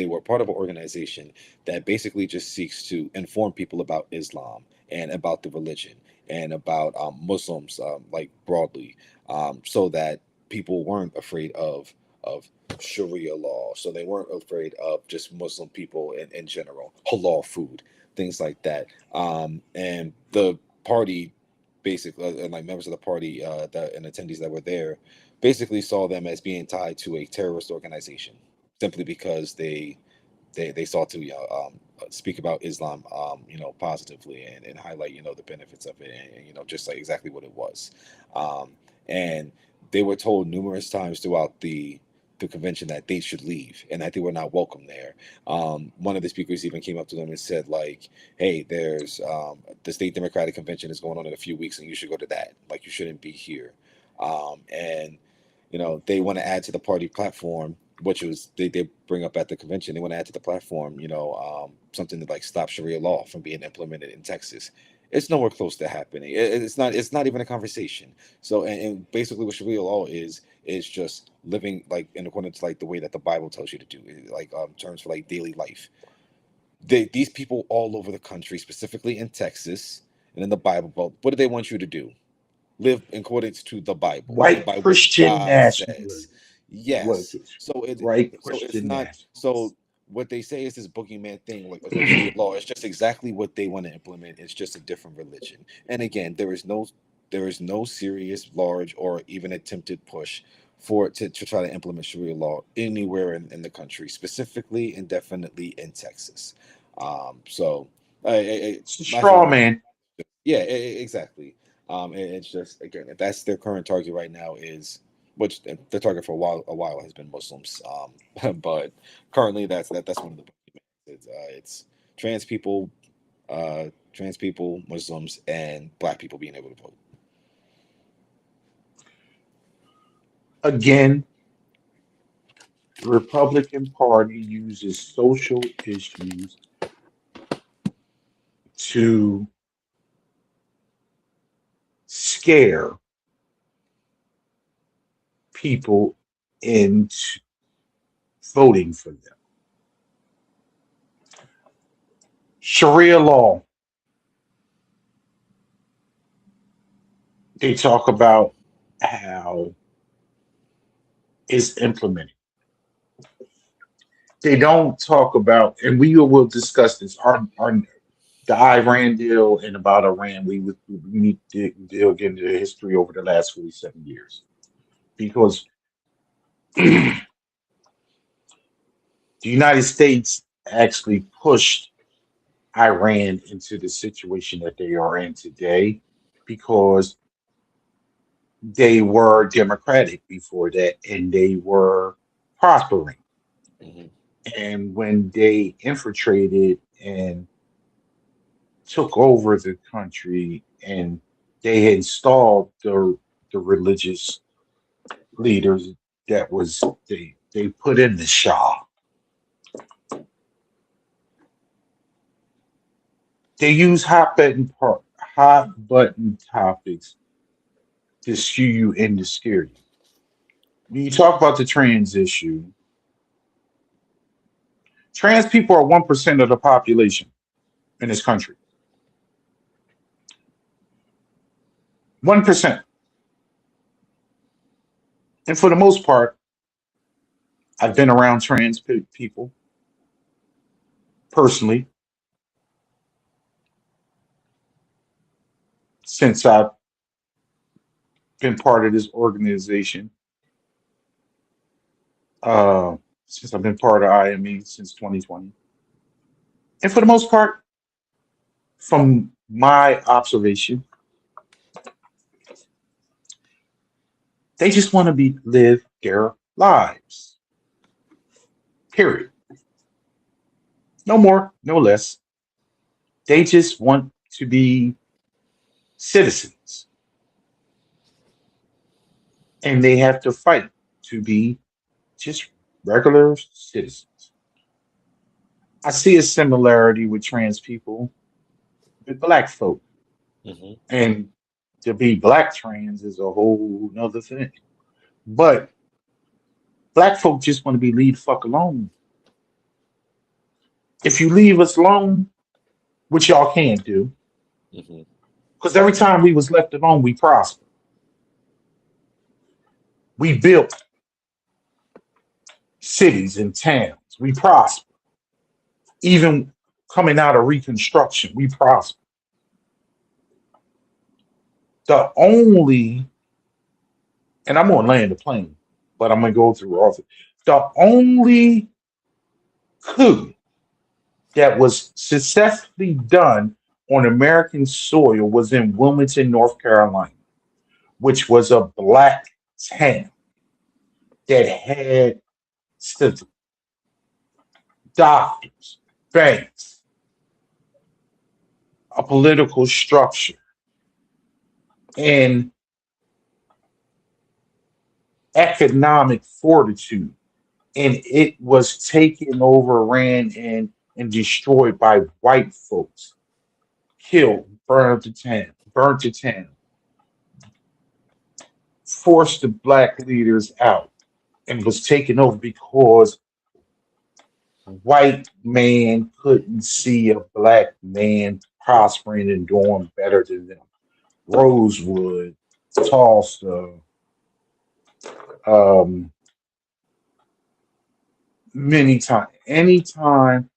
were part of an organization that basically just seeks to inform people about Islam and about the religion and about Muslims, like broadly, so that people weren't afraid of Sharia law, so they weren't afraid of just Muslim people in general, halal food, things like that. And the party, basically, and like members of the party that and attendees that were there, basically saw them as being tied to a terrorist organization, simply because they sought to speak about Islam, positively and highlight the benefits of it, and just like exactly what it was. Um, and they were told numerous times throughout the convention that they should leave and that they were not welcome there. One of the speakers even came up to them and said, like, "Hey, there's the state Democratic convention is going on in a few weeks, and you should go to that. Like, you shouldn't be here." And they want to add to the party platform which was they bring up at the convention. They want to add to the platform, something to like stop Sharia law from being implemented in Texas. It's nowhere close to happening. It's not. It's not even a conversation. So, and basically, what Sharia law is just living like in accordance to like the way that the Bible tells you to do, like terms for like daily life. These people all over the country, specifically in Texas and in the Bible Belt, what do they want you to do? Live in accordance to the Bible, live White by what Christian God says. nationalism. What Yes. So white so it's Christian not nationalism. so what they say is this boogeyman thing, like Sharia law. It's just exactly what they want to implement. It's just a different religion. And again, there is no serious, large, or even attempted push for it to try to implement Sharia law anywhere in the country, specifically and definitely in Texas. So It's a my whole straw man. yeah, exactly. It's just again, if that's their current target right now is, which their target for a while has been Muslims. But currently that's one of the it's trans people, Muslims, and black people being able to vote. Again, the Republican Party uses social issues to scare people into voting for them. Sharia law, they talk about how it's implemented. They don't talk about, and we will discuss this, our the Iran deal and about Iran. We need to dig into the history over the last 47 years because the United States actually pushed Iran into the situation that they are in today because they were democratic before that and they were prospering. Hmm. And when they infiltrated and took over the country and they installed the religious leaders that was they put in the Shah. They use hot button topics to skew you and to scare you. When you talk about the trans issue, trans people are 1% of the population in this country. 1%. And for the most part, I've been around trans people personally since I've been part of this organization. Uh, since I've been part of IME since 2020. And for the most part, from my observation, they just want to be live their lives. Period. No more, no less. They just want to be citizens, and they have to fight to be just regular citizens. I see a similarity with trans people with black folk, Hmm. and to be black trans is a whole nother thing. But black folk just want to be leave the fuck alone. If you leave us alone, which y'all can't do, Hmm. because every time we was left alone, we prospered. We built cities and towns. We prospered. Even coming out of Reconstruction, we prospered. The only, and I'm gonna land the plane, but I'm gonna go through all of it. The only coup that was successfully done on American soil was in Wilmington, North Carolina, which was a black town that had doctors, banks, a political structure, and economic fortitude and it was taken over, ran, and destroyed by white folks, killed, burnt the town, forced the black leaders out, and was taken over because white man couldn't see a black man prospering and doing better than them. Rosewood, Tulsa, um, many times, anytime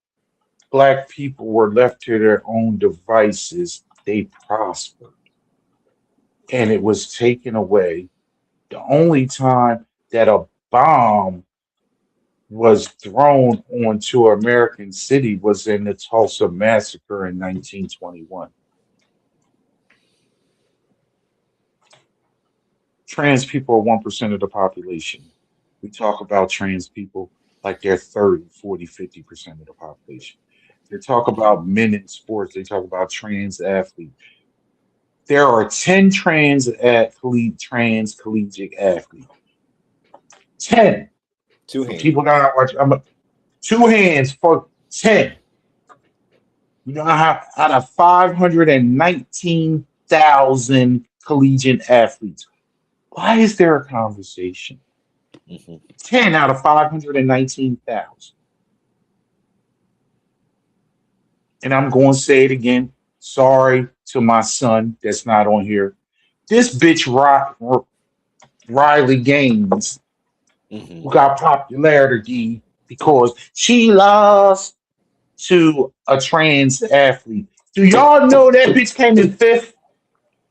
black people were left to their own devices, they prospered, and it was taken away. The only time that a bomb was thrown onto American city was in the Tulsa massacre in 1921. Trans people are 1% of the population. We talk about trans people like they're 30, 40, 50% of the population. They talk about men in sports, they talk about trans athletes. There are 10 trans collegiate athletes. 10. Two For hands. people that are watching, two hands for 10. You know how out of 519,000 collegiate athletes, why is there a conversation? Hmm. 10 out of 519,000. And I'm going to say it again. Sorry to my son that's not on here. This bitch Riley Gaines, Hmm. who got popularity because she lost to a trans athlete. Do y'all know that bitch came in fifth?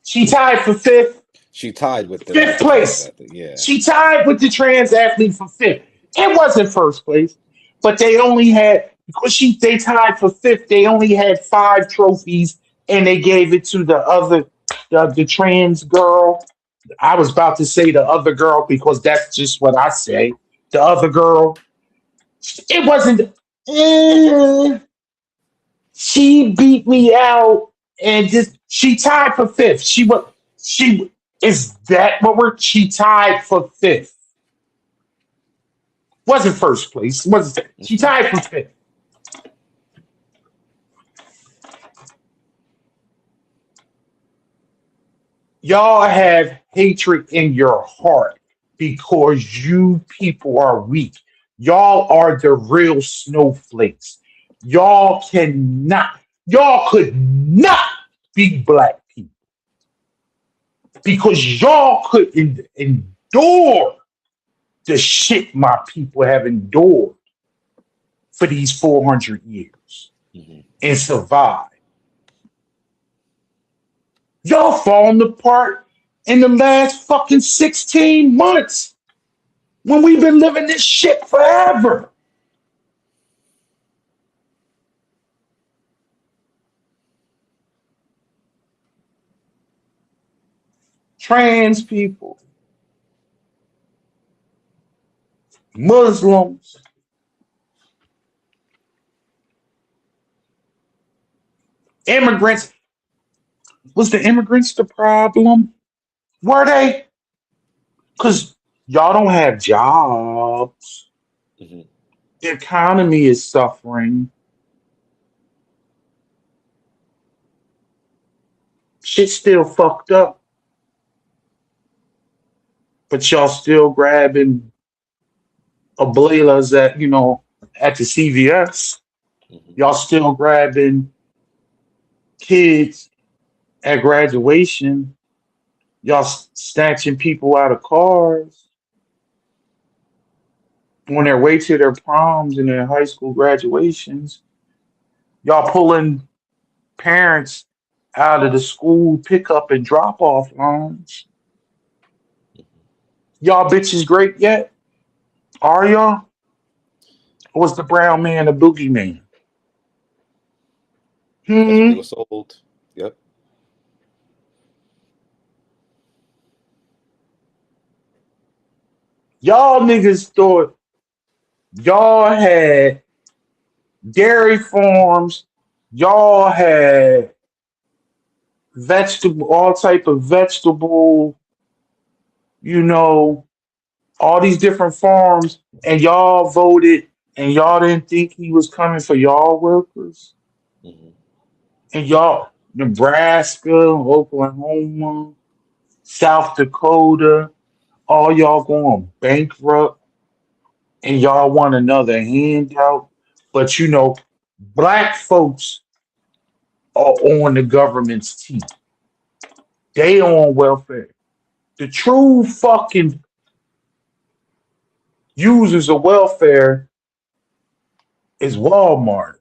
She tied for fifth. She tied with the Fifth place. Yeah. She tied with the trans athlete for fifth. It wasn't first place, but they only had because they tied for fifth. They only had 5 trophies, and they gave it to the trans girl. I was about to say the other girl because that's just what I say. The other girl. It wasn't. She beat me out, and just she tied for fifth. She is that what we're she tied for fifth. Wasn't first place. Wasn't she tied for fifth? Y'all have hatred in your heart because you people are weak. Y'all are the real snowflakes. Y'all could not be black people because y'all couldn't endure the shit my people have endured for these 400 years Hmm. and survived. Y'all falling apart in the last fucking 16 months when we've been living this shit forever. Trans people, Muslims, immigrants. Was the immigrants the problem? Were they? Because y'all don't have jobs. Hmm. The economy is suffering. Shit's still fucked up, but y'all still grabbing ablalas at the CVS. Hmm. Y'all still grabbing kids at graduation. Y'all snatching people out of cars on their way to their proms and their high school graduations. Y'all pulling parents out of the school pickup and drop off lines. Y'all bitches great yet? Are y'all? Or was the brown man a boogeyman? That's what they Hmm? were sold. Yep. Y'all niggas thought y'all had dairy farms, y'all had all type of vegetable, you know, all these different farms, and y'all voted, and y'all didn't think he was coming for y'all workers, Mhm. and y'all, Nebraska, Oklahoma, South Dakota, all y'all going bankrupt, and y'all want another handout, but black folks are on the government's team. They on welfare. The true fucking users of welfare is Walmart.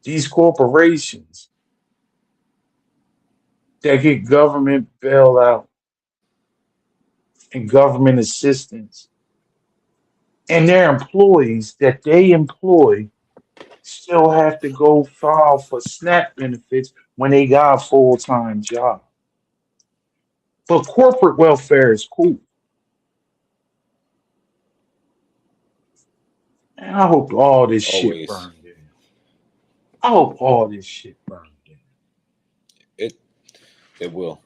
These corporations that get government bailout and government assistance, and their employees that they employ still have to go file for SNAP benefits when they got a full-time job. But corporate welfare is cool. And I hope all this shit Always. burned in. I hope all this shit burned in. It it will,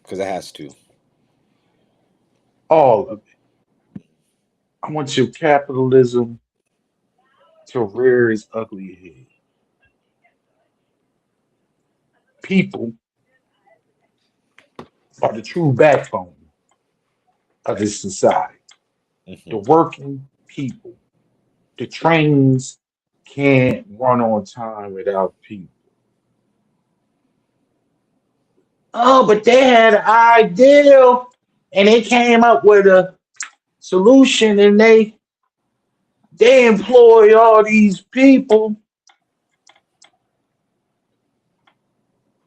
because it has to. All of it. I want your capitalism to rear its ugly head. People are the true backbone of this society. The Hmm. working people. The trains can't run on time without people. Oh, but they had an ideal and they came up with a solution and they employ all these people.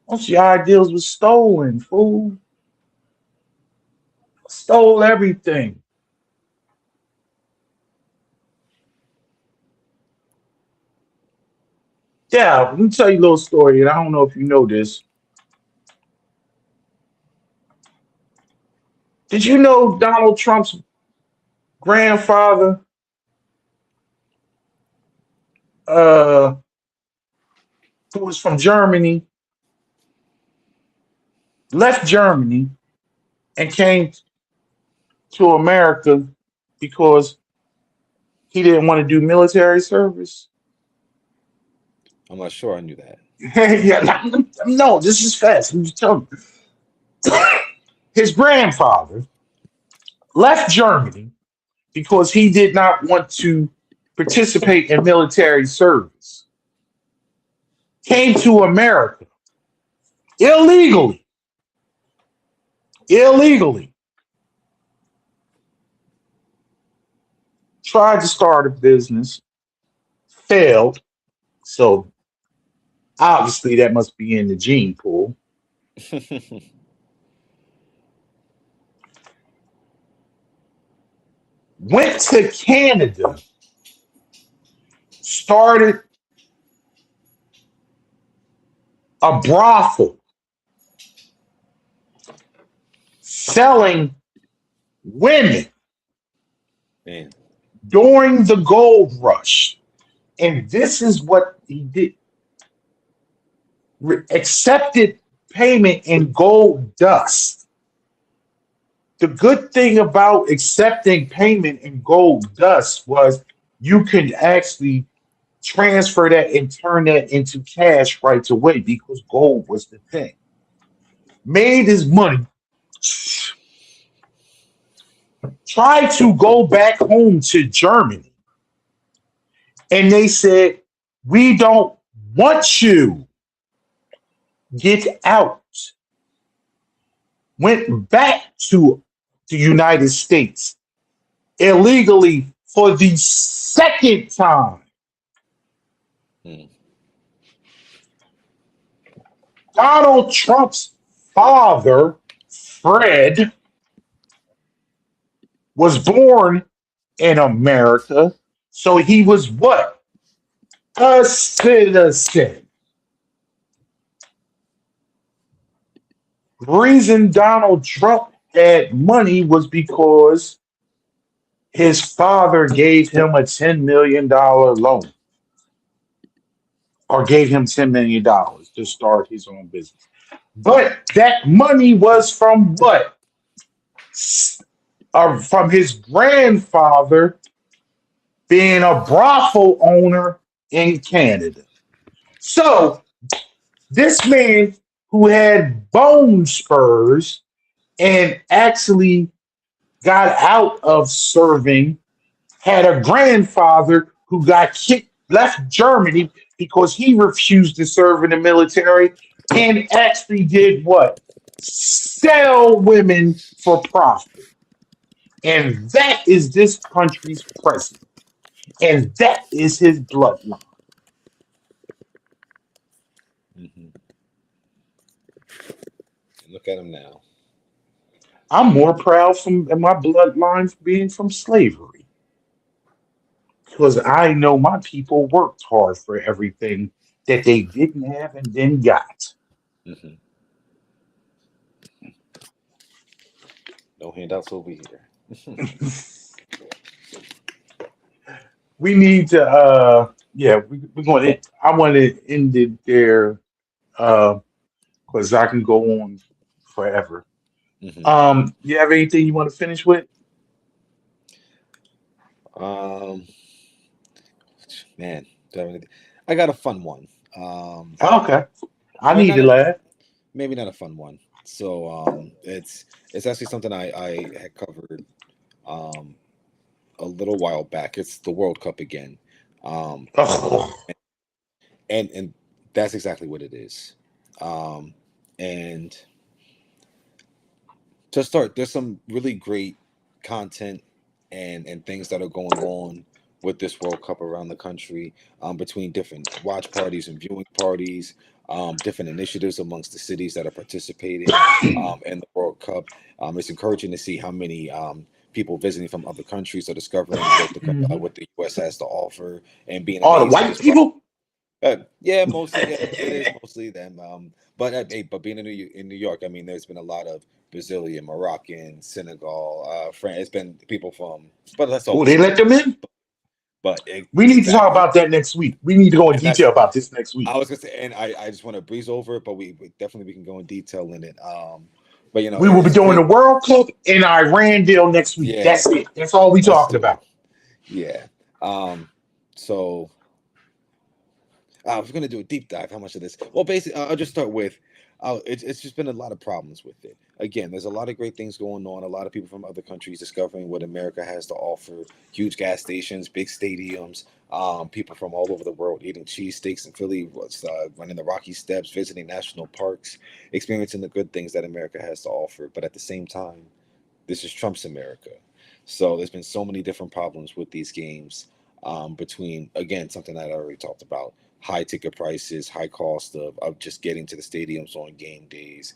Most of your ideals was stolen, fool. Stole everything. Yeah, let me tell you a little story, and I don't know if you know this. Did you know Donald Trump's grandfather uh who was from Germany, left Germany and came to America because he didn't want to do military service? I'm not sure I knew that. Yeah, no, this is fast. I'm just telling you. His grandfather left Germany because he did not want to participate in military service. Came to America illegally, illegally. Tried to start a business, failed. So obviously that must be in the gene pool. Went to Canada, started a brothel selling women Man. during the gold rush. And this is what he did. Accepted payment in gold dust. The good thing about accepting payment in gold dust was you could actually transfer that and turn that into cash right away because gold was the thing. Made his money, tried to go back home to Germany, and they said, "We don't want you. Get out." Went back to the United States illegally for the second time. Mm. Donald Trump's father, Fred, was born in America, so he was what? A citizen. The reason Donald Trump had money was because his father gave him a $10 million loan or gave him $10 million to start his own business. But that money was from what? from his grandfather being a brothel owner in Canada. So this man who had bone spurs and actually got out of serving had a grandfather who got kicked, left Germany because he refused to serve in the military and actually did what? Sell women for profit. And that is this country's president. And that is his bloodline. Hmm. Look at him now. I'm more proud from my bloodlines being from slavery because I know my people worked hard for everything that they didn't have and then got. Hmm. No handouts over here. We need to yeah, we're going to I want to end it there because I can go on forever. Hmm. You have anything you want to finish with? Um, man, do I have anything? I got a fun one. Okay. I Well, need not to a, laugh. maybe not a fun one. So, it's actually something I had covered um a little while back. It's the World Cup again. Um, Oh, and that's exactly what it is. Um, and to start, there's some really great content and things that are going on with this World Cup around the country, between different watch parties and viewing parties, different initiatives amongst the cities that are participating in the World Cup. It's encouraging to see how many people visiting from other countries are discovering Mhm. what the U.S. has to offer and being All the amazed at white this product. people? Yeah, mostly. Yeah, it is mostly them. But being in New York, I mean, there's been a lot of Brazilian, Moroccan, Senegal, France. It's been people from, but that's Oh, always they the let case. them in? But We need to talk exactly, about that next week. We need to go in and that's detail about this next week. I was gonna say, and I just want to breeze over it, but we definitely we can go in detail in it. But We will be it's doing the great. World Cup and Iran deal next week. Yeah, That's it. That's all we let's talking do it. about. Yeah. Um. So I was going to do a deep dive. How much of this? Well, basically, I'll just start with. It's just been a lot of problems with it. Again, there's a lot of great things going on. A lot of people from other countries discovering what America has to offer. Huge gas stations, big stadiums. People from all over the world eating cheesesteaks in Philly, running the Rocky Steps, visiting national parks, experiencing the good things that America has to offer. But at the same time, this is Trump's America. So there's been so many different problems with these games, between, again, something that I already talked about, high ticket prices, high cost of just getting to the stadiums on game days,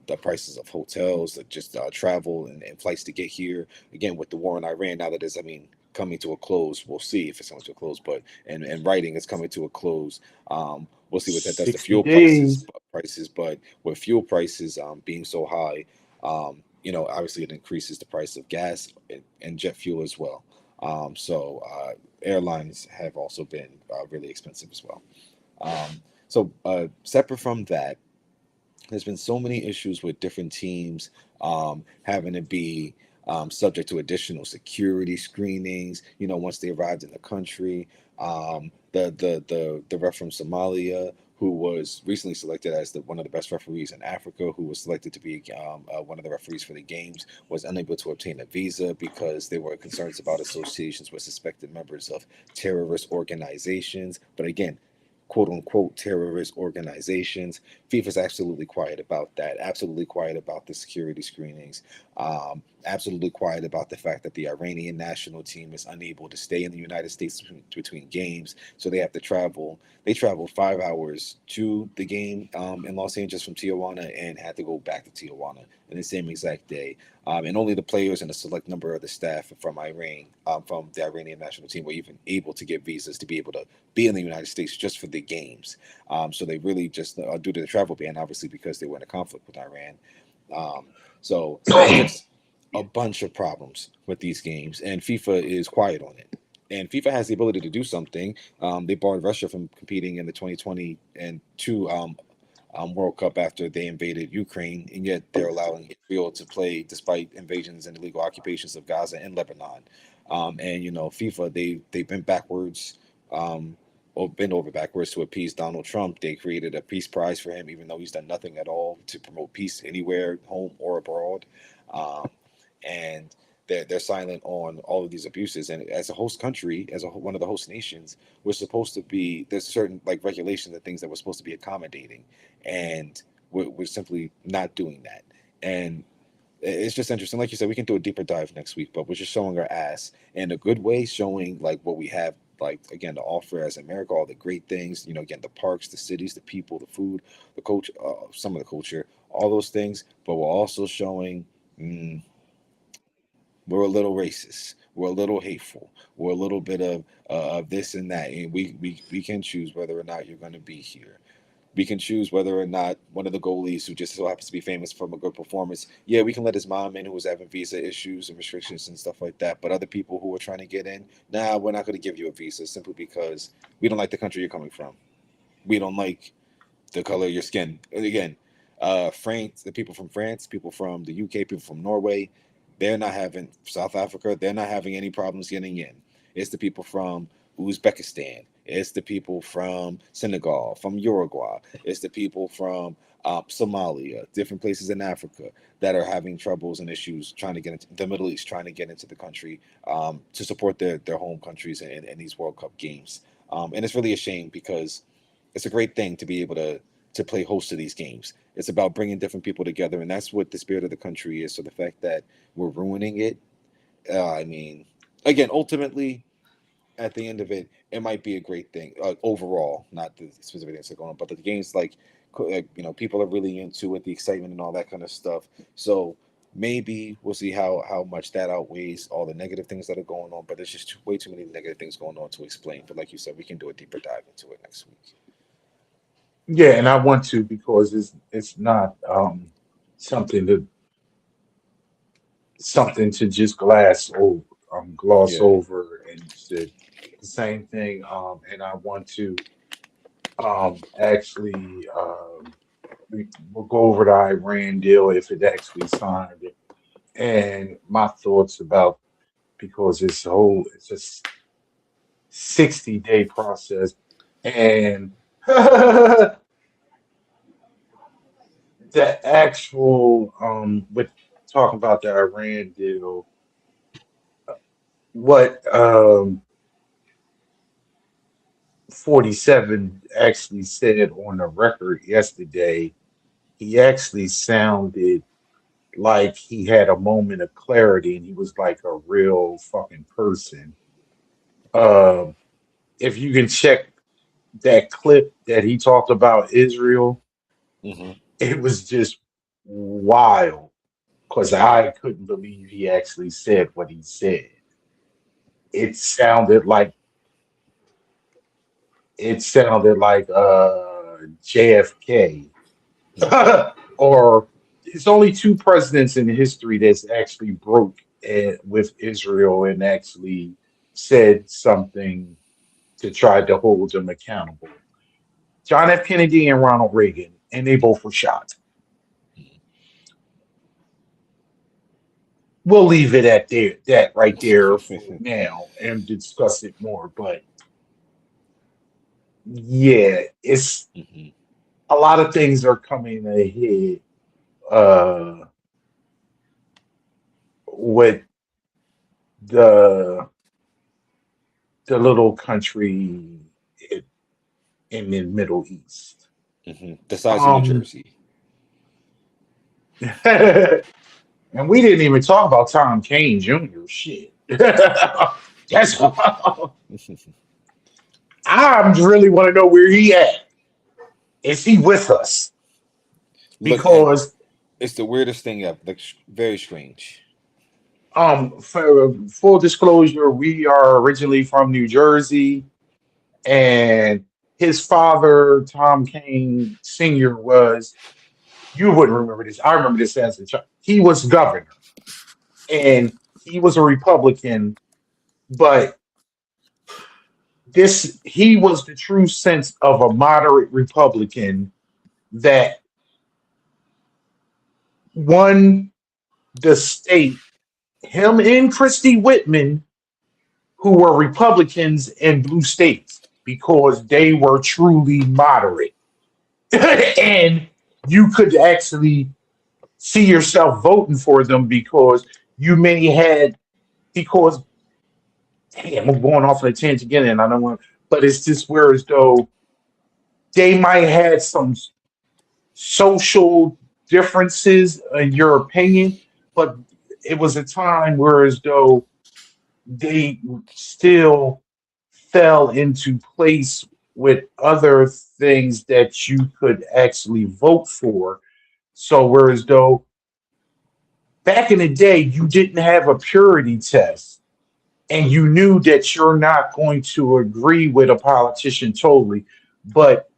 the prices of hotels, just travel and flights to get here. Again, with the war in Iran, now that it's, I mean, coming to a close, we'll see if it's coming to a close, but and writing is coming to a close. We'll see what that does to 60 fuel prices, days. but with fuel prices being so high, obviously it increases the price of gas and jet fuel as well. Airlines have also been really expensive as well. Separate from that, there's been so many issues with different teams having to be subject to additional security screenings. Once they arrived in the country, the ref from Somalia, who was recently selected as one of the best referees in Africa, who was selected to be one of the referees for the games, was unable to obtain a visa because there were concerns about associations with suspected members of terrorist organizations. But again, quote unquote terrorist organizations. FIFA's absolutely quiet about that, absolutely quiet about the security screenings, absolutely quiet about the fact that the Iranian national team is unable to stay in the United States between games. So they have to travel. They traveled 5 hours to the game in Los Angeles from Tijuana and had to go back to Tijuana in the same exact day. And only the players and a select number of the staff from Iran, from the Iranian national team, were even able to get visas to be able to be in the United States just for the games. So they really just, due to the travel ban, obviously because they were in a conflict with Iran. It's just a bunch of problems with these games, and FIFA is quiet on it. And FIFA has the ability to do something. They barred Russia from competing in the 2020 and two World Cup after they invaded Ukraine, and yet they're allowing Israel to play despite invasions and illegal occupations of Gaza and Lebanon. And FIFA they've been backwards, or been over backwards to appease Donald Trump. They created a peace prize for him, even though he's done nothing at all to promote peace anywhere, home or abroad. And they're silent on all of these abuses. And as a host country, one of the host nations, we're supposed to be, there's certain like regulations and things that we're supposed to be accommodating, and we're simply not doing that. And it's just interesting. Like you said, we can do a deeper dive next week, but we're just showing our ass in a good way, showing like what we have, like again, to offer as America, all the great things, again, the parks, the cities, the people, the food, the culture, some of the culture, all those things. But we're also showing we're a little racist, we're a little hateful, we're a little bit of this and that, and we can choose whether or not you're going to be here. We can choose whether or not one of the goalies who just so happens to be famous from a good performance, yeah, we can let his mom in who was having visa issues and restrictions and stuff like that. But other people who are trying to get in, nah, we're not going to give you a visa simply because we don't like the country you're coming from. We don't like the color of your skin. And again, France, the people from France, people from the UK, people from Norway, they're not having, South Africa, they're not having any problems getting in. It's the people from Uzbekistan. It's the people from Senegal, from Uruguay. It's the people from Somalia, different places in Africa that are having troubles and issues trying to get into the Middle East, trying to get into the country to support their home countries in these World Cup games. And it's really a shame because it's a great thing to be able to play host to these games. It's about bringing different people together, and that's what the spirit of the country is. So the fact that we're ruining it, I mean, again, ultimately, at the end of it, it might be a great thing overall, not the specific things that are going on, but the games, like people are really into it, the excitement and all that kind of stuff. So maybe we'll see how much that outweighs all the negative things that are going on. But there's just way too many negative things going on to explain. But like you said, we can do a deeper dive into it next week. Yeah, and I want to because it's not something to just gloss Yeah. over and say the same thing. And I want to actually we'll go over the Iran deal if it actually signed it, and my thoughts about because it's a 60-day process, and the actual with talking about the Iran deal, what 47 actually said on the record yesterday, he actually sounded like he had a moment of clarity and he was like a real fucking person. If you can check that clip that he talked about Israel, Mm-hmm. it was just wild because I couldn't believe he actually said what he said. It sounded like JFK. Or it's only two presidents in history that's actually broke with Israel and actually said something to try to hold them accountable. John F. Kennedy and Ronald Reagan, and they both were shot. We'll leave it at that right there for now and discuss it more. But yeah, it's Mm-hmm. a lot of things are coming ahead with the little country in the Middle East. Mm-hmm. The size of New Jersey. And we didn't even talk about Tom Kane Jr. Shit. That's I really want to know where he at. Is he with us? Look, Because it's the weirdest thing ever. Like very strange. for full disclosure, we are originally from New Jersey, and his father, Tom Kane Sr., was, you wouldn't remember this. I remember this as a child. He was governor, and he was a Republican, but he was the true sense of a moderate Republican that won the state, him and Christy Whitman, who were Republicans in blue states because they were truly moderate. And you could actually see yourself voting for them because you may had because damn, I'm going off on a tangent again, and I don't want. But it's just where as though they might have some social differences in your opinion, but it was a time where as though they still fell into place with other things that you could actually vote for. So whereas though back in the day you didn't have a purity test and you knew that you're not going to agree with a politician totally, but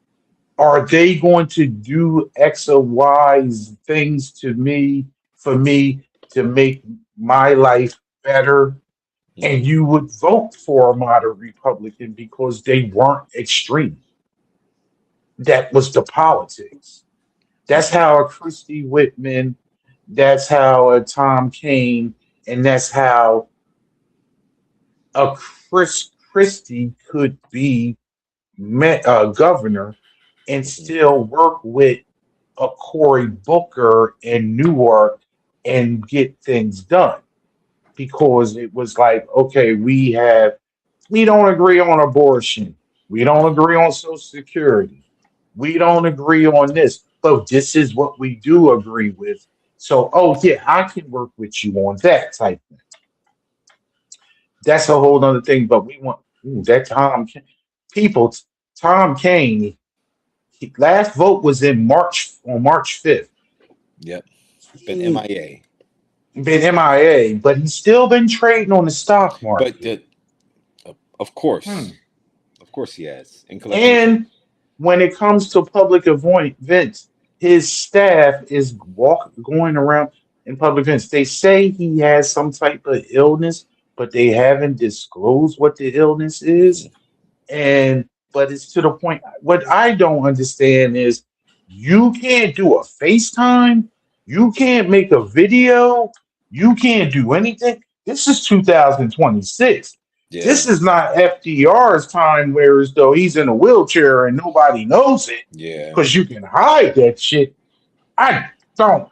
are they going to do X or Y things to me for me to make my life better? And you would vote for a moderate Republican because they weren't extreme. That was the politics. That's how a Christy Whitman, that's how a Tom Kaine, and that's how a Chris Christie could be governor and still work with a Cory Booker in Newark and get things done. Because it was like, okay, we don't agree on abortion. We don't agree on Social Security. We don't agree on this, but this is what we do agree with. So, oh yeah, I can work with you on that type thing. That's a whole other thing. But we want that people. Tom Kaine. Last vote was on March 5th. Yep. Been MIA. Been MIA, but he's still been trading on the stock market. But of course he has. And when it comes to public events, his staff is going around in public events. They say he has some type of illness, but they haven't disclosed what the illness is. But it's to the point. What I don't understand is you can't do a FaceTime, you can't make a video, you can't do anything. This is 2026. Yeah. This is not FDR's time, where as though he's in a wheelchair and nobody knows it. Yeah. Because you can hide that shit. I don't.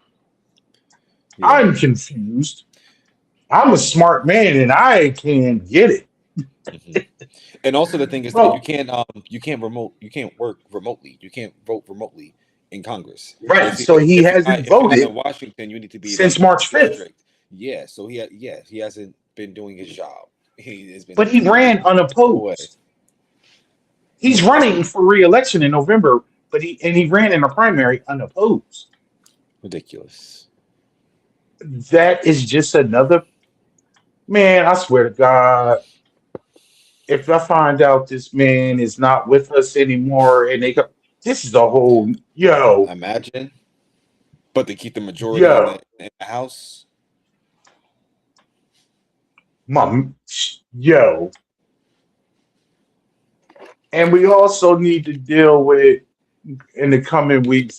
Yeah. I'm confused. I'm a smart man and I can't get it. And also the thing is that you can't work remotely. You can't vote remotely in Congress. Right. So he hasn't voted in Washington. You need to be since March 5th. Yeah. So he hasn't been doing his job. He ran unopposed. He's running for re-election in November, but he ran in a primary unopposed. Ridiculous. That is just another man. I swear to God, if I find out this man is not with us anymore, and this is a whole Imagine, but they keep the majority in the House. And we also need to deal with in the coming weeks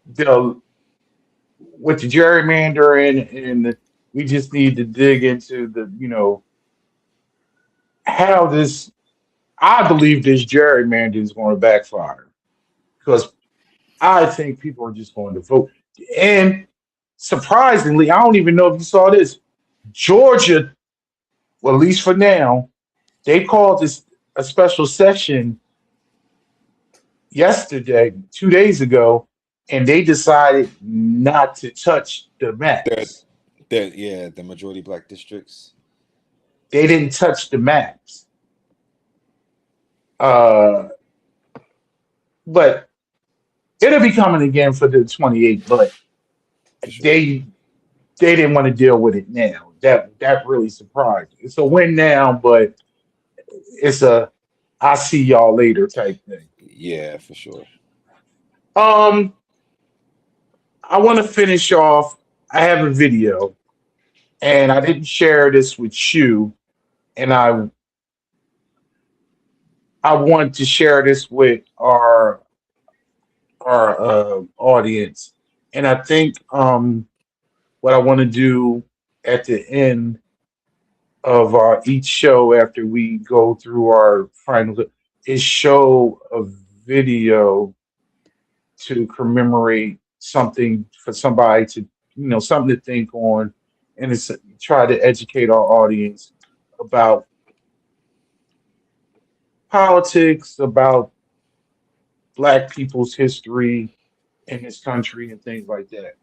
with the gerrymandering, and we just need to dig into how this. I believe this gerrymandering is going to backfire because I think people are just going to vote. And surprisingly, I don't even know if you saw this. Georgia, well, at least for now, they called this a special session yesterday, 2 days ago, and they decided not to touch the maps. The majority black districts. They didn't touch the maps. But it'll be coming again for the 28th, but they didn't want to deal with it now. That really surprised me. It's a win now, but it's a I'll see y'all later type thing. Yeah, for sure. I want to finish off. I have a video, and I didn't share this with you, and I want to share this with our our audience. And I think what I want to do at the end of our each show after we go through our final is show a video to commemorate something for somebody to, something to think on, and it's try to educate our audience about politics, about Black people's history in this country, and things like that.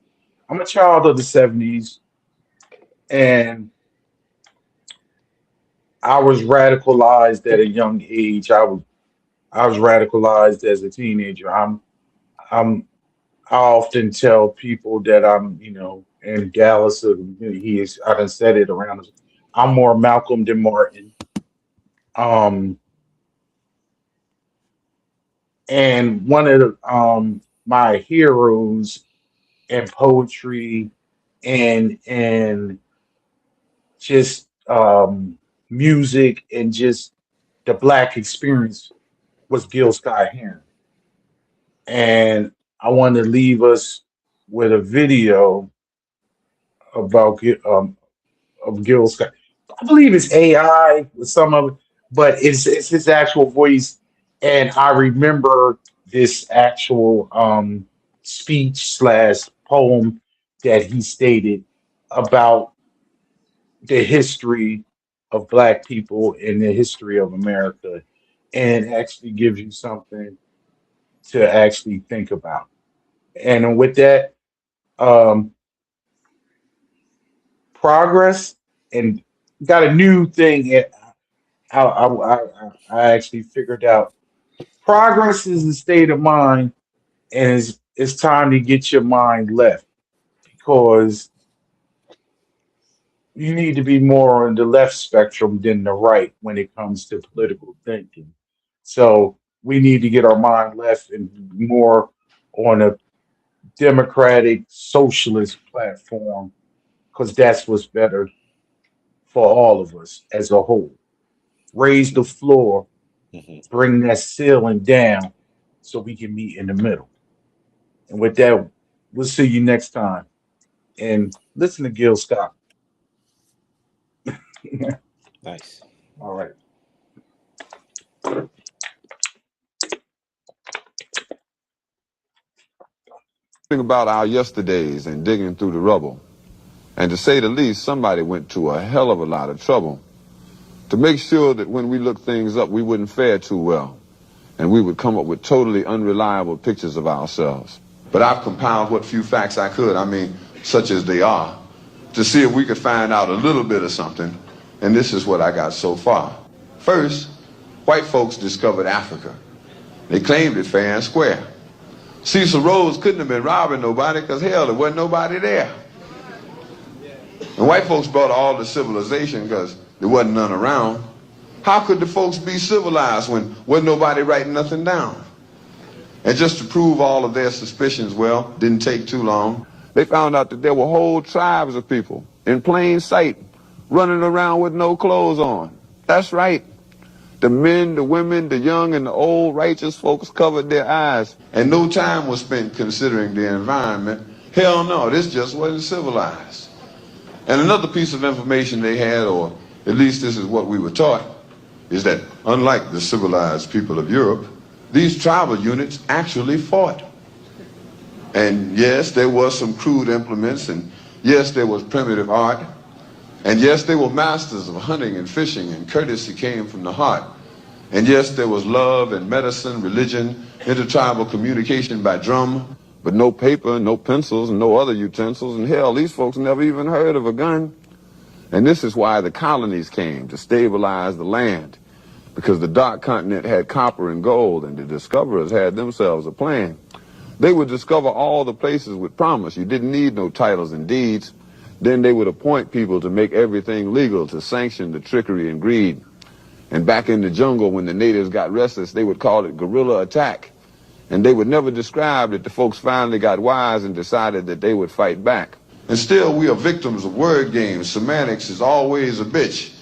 I'm a child of the '70s, and I was radicalized at a young age. I was radicalized as a teenager. I'm I often tell people that I'm, in Dallas, I done said it around. I'm more Malcolm than Martin. Um, and one of my heroes in poetry and just music and just the Black experience was Gil Scott Heron. And I wanted to leave us with a video about of Gil Scott. I believe it's AI with some of it, but it's his actual voice. And I remember this actual speech slash poem that he stated about the history of Black people and the history of America, and it actually gives you something to actually think about. And with that, um, progress and got a new thing. I actually figured out progress is a state of mind, and it's time to get your mind left because you need to be more on the left spectrum than the right when it comes to political thinking. So we need to get our mind left and more on a democratic socialist platform because that's what's better for all of us as a whole. Raise the floor, Hmm. bring that ceiling down so we can meet in the middle. And with that, we'll see you next time. And listen to Gil Scott. Nice. All right. About our yesterdays and digging through the rubble. And to say the least, somebody went to a hell of a lot of trouble to make sure that when we looked things up, we wouldn't fare too well. And we would come up with totally unreliable pictures of ourselves. But I've compiled what few facts I could, such as they are, to see if we could find out a little bit of something. And this is what I got so far. First, white folks discovered Africa. They claimed it fair and square. Cecil Rhodes couldn't have been robbing nobody because, hell, there wasn't nobody there. And white folks brought all the civilization because there wasn't none around. How could the folks be civilized when wasn't nobody writing nothing down? And just to prove all of their suspicions, well, didn't take too long. They found out that there were whole tribes of people in plain sight running around with no clothes on. That's right. The men, the women, the young, and the old righteous folks covered their eyes. And no time was spent considering the environment. Hell no, this just wasn't civilized. And another piece of information they had, or at least this is what we were taught, is that unlike the civilized people of Europe, these tribal units actually fought. And yes, there was some crude implements, and yes, there was primitive art, and yes, they were masters of hunting and fishing, and courtesy came from the heart. And yes, there was love and medicine, religion, intertribal communication by drum, but no paper, no pencils, and no other utensils, and hell, these folks never even heard of a gun. And this is why the colonies came, to stabilize the land, because the dark continent had copper and gold, and the discoverers had themselves a plan. They would discover all the places with promise. You didn't need no titles and deeds. Then they would appoint people to make everything legal, to sanction the trickery and greed. And back in the jungle, when the natives got restless, they would call it guerrilla attack. And they would never describe that the folks finally got wise and decided that they would fight back. And still, we are victims of word games. Semantics is always a bitch.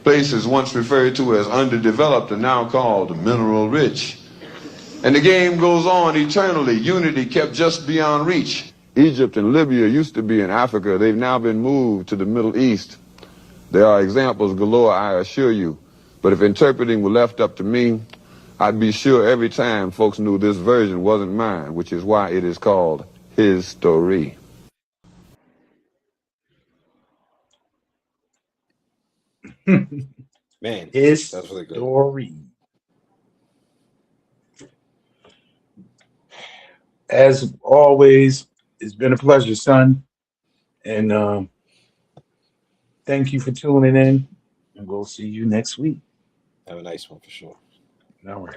Places once referred to as underdeveloped are now called mineral rich. And the game goes on eternally. Unity kept just beyond reach. Egypt and Libya used to be in Africa. They've now been moved to the Middle East. There are examples galore, I assure you. But if interpreting were left up to me, I'd be sure every time folks knew this version wasn't mine, which is why it is called his story. Man, His that's really good. story. As always, it's been a pleasure, son. And thank you for tuning in. And we'll see you next week. Have a nice one for sure. All right.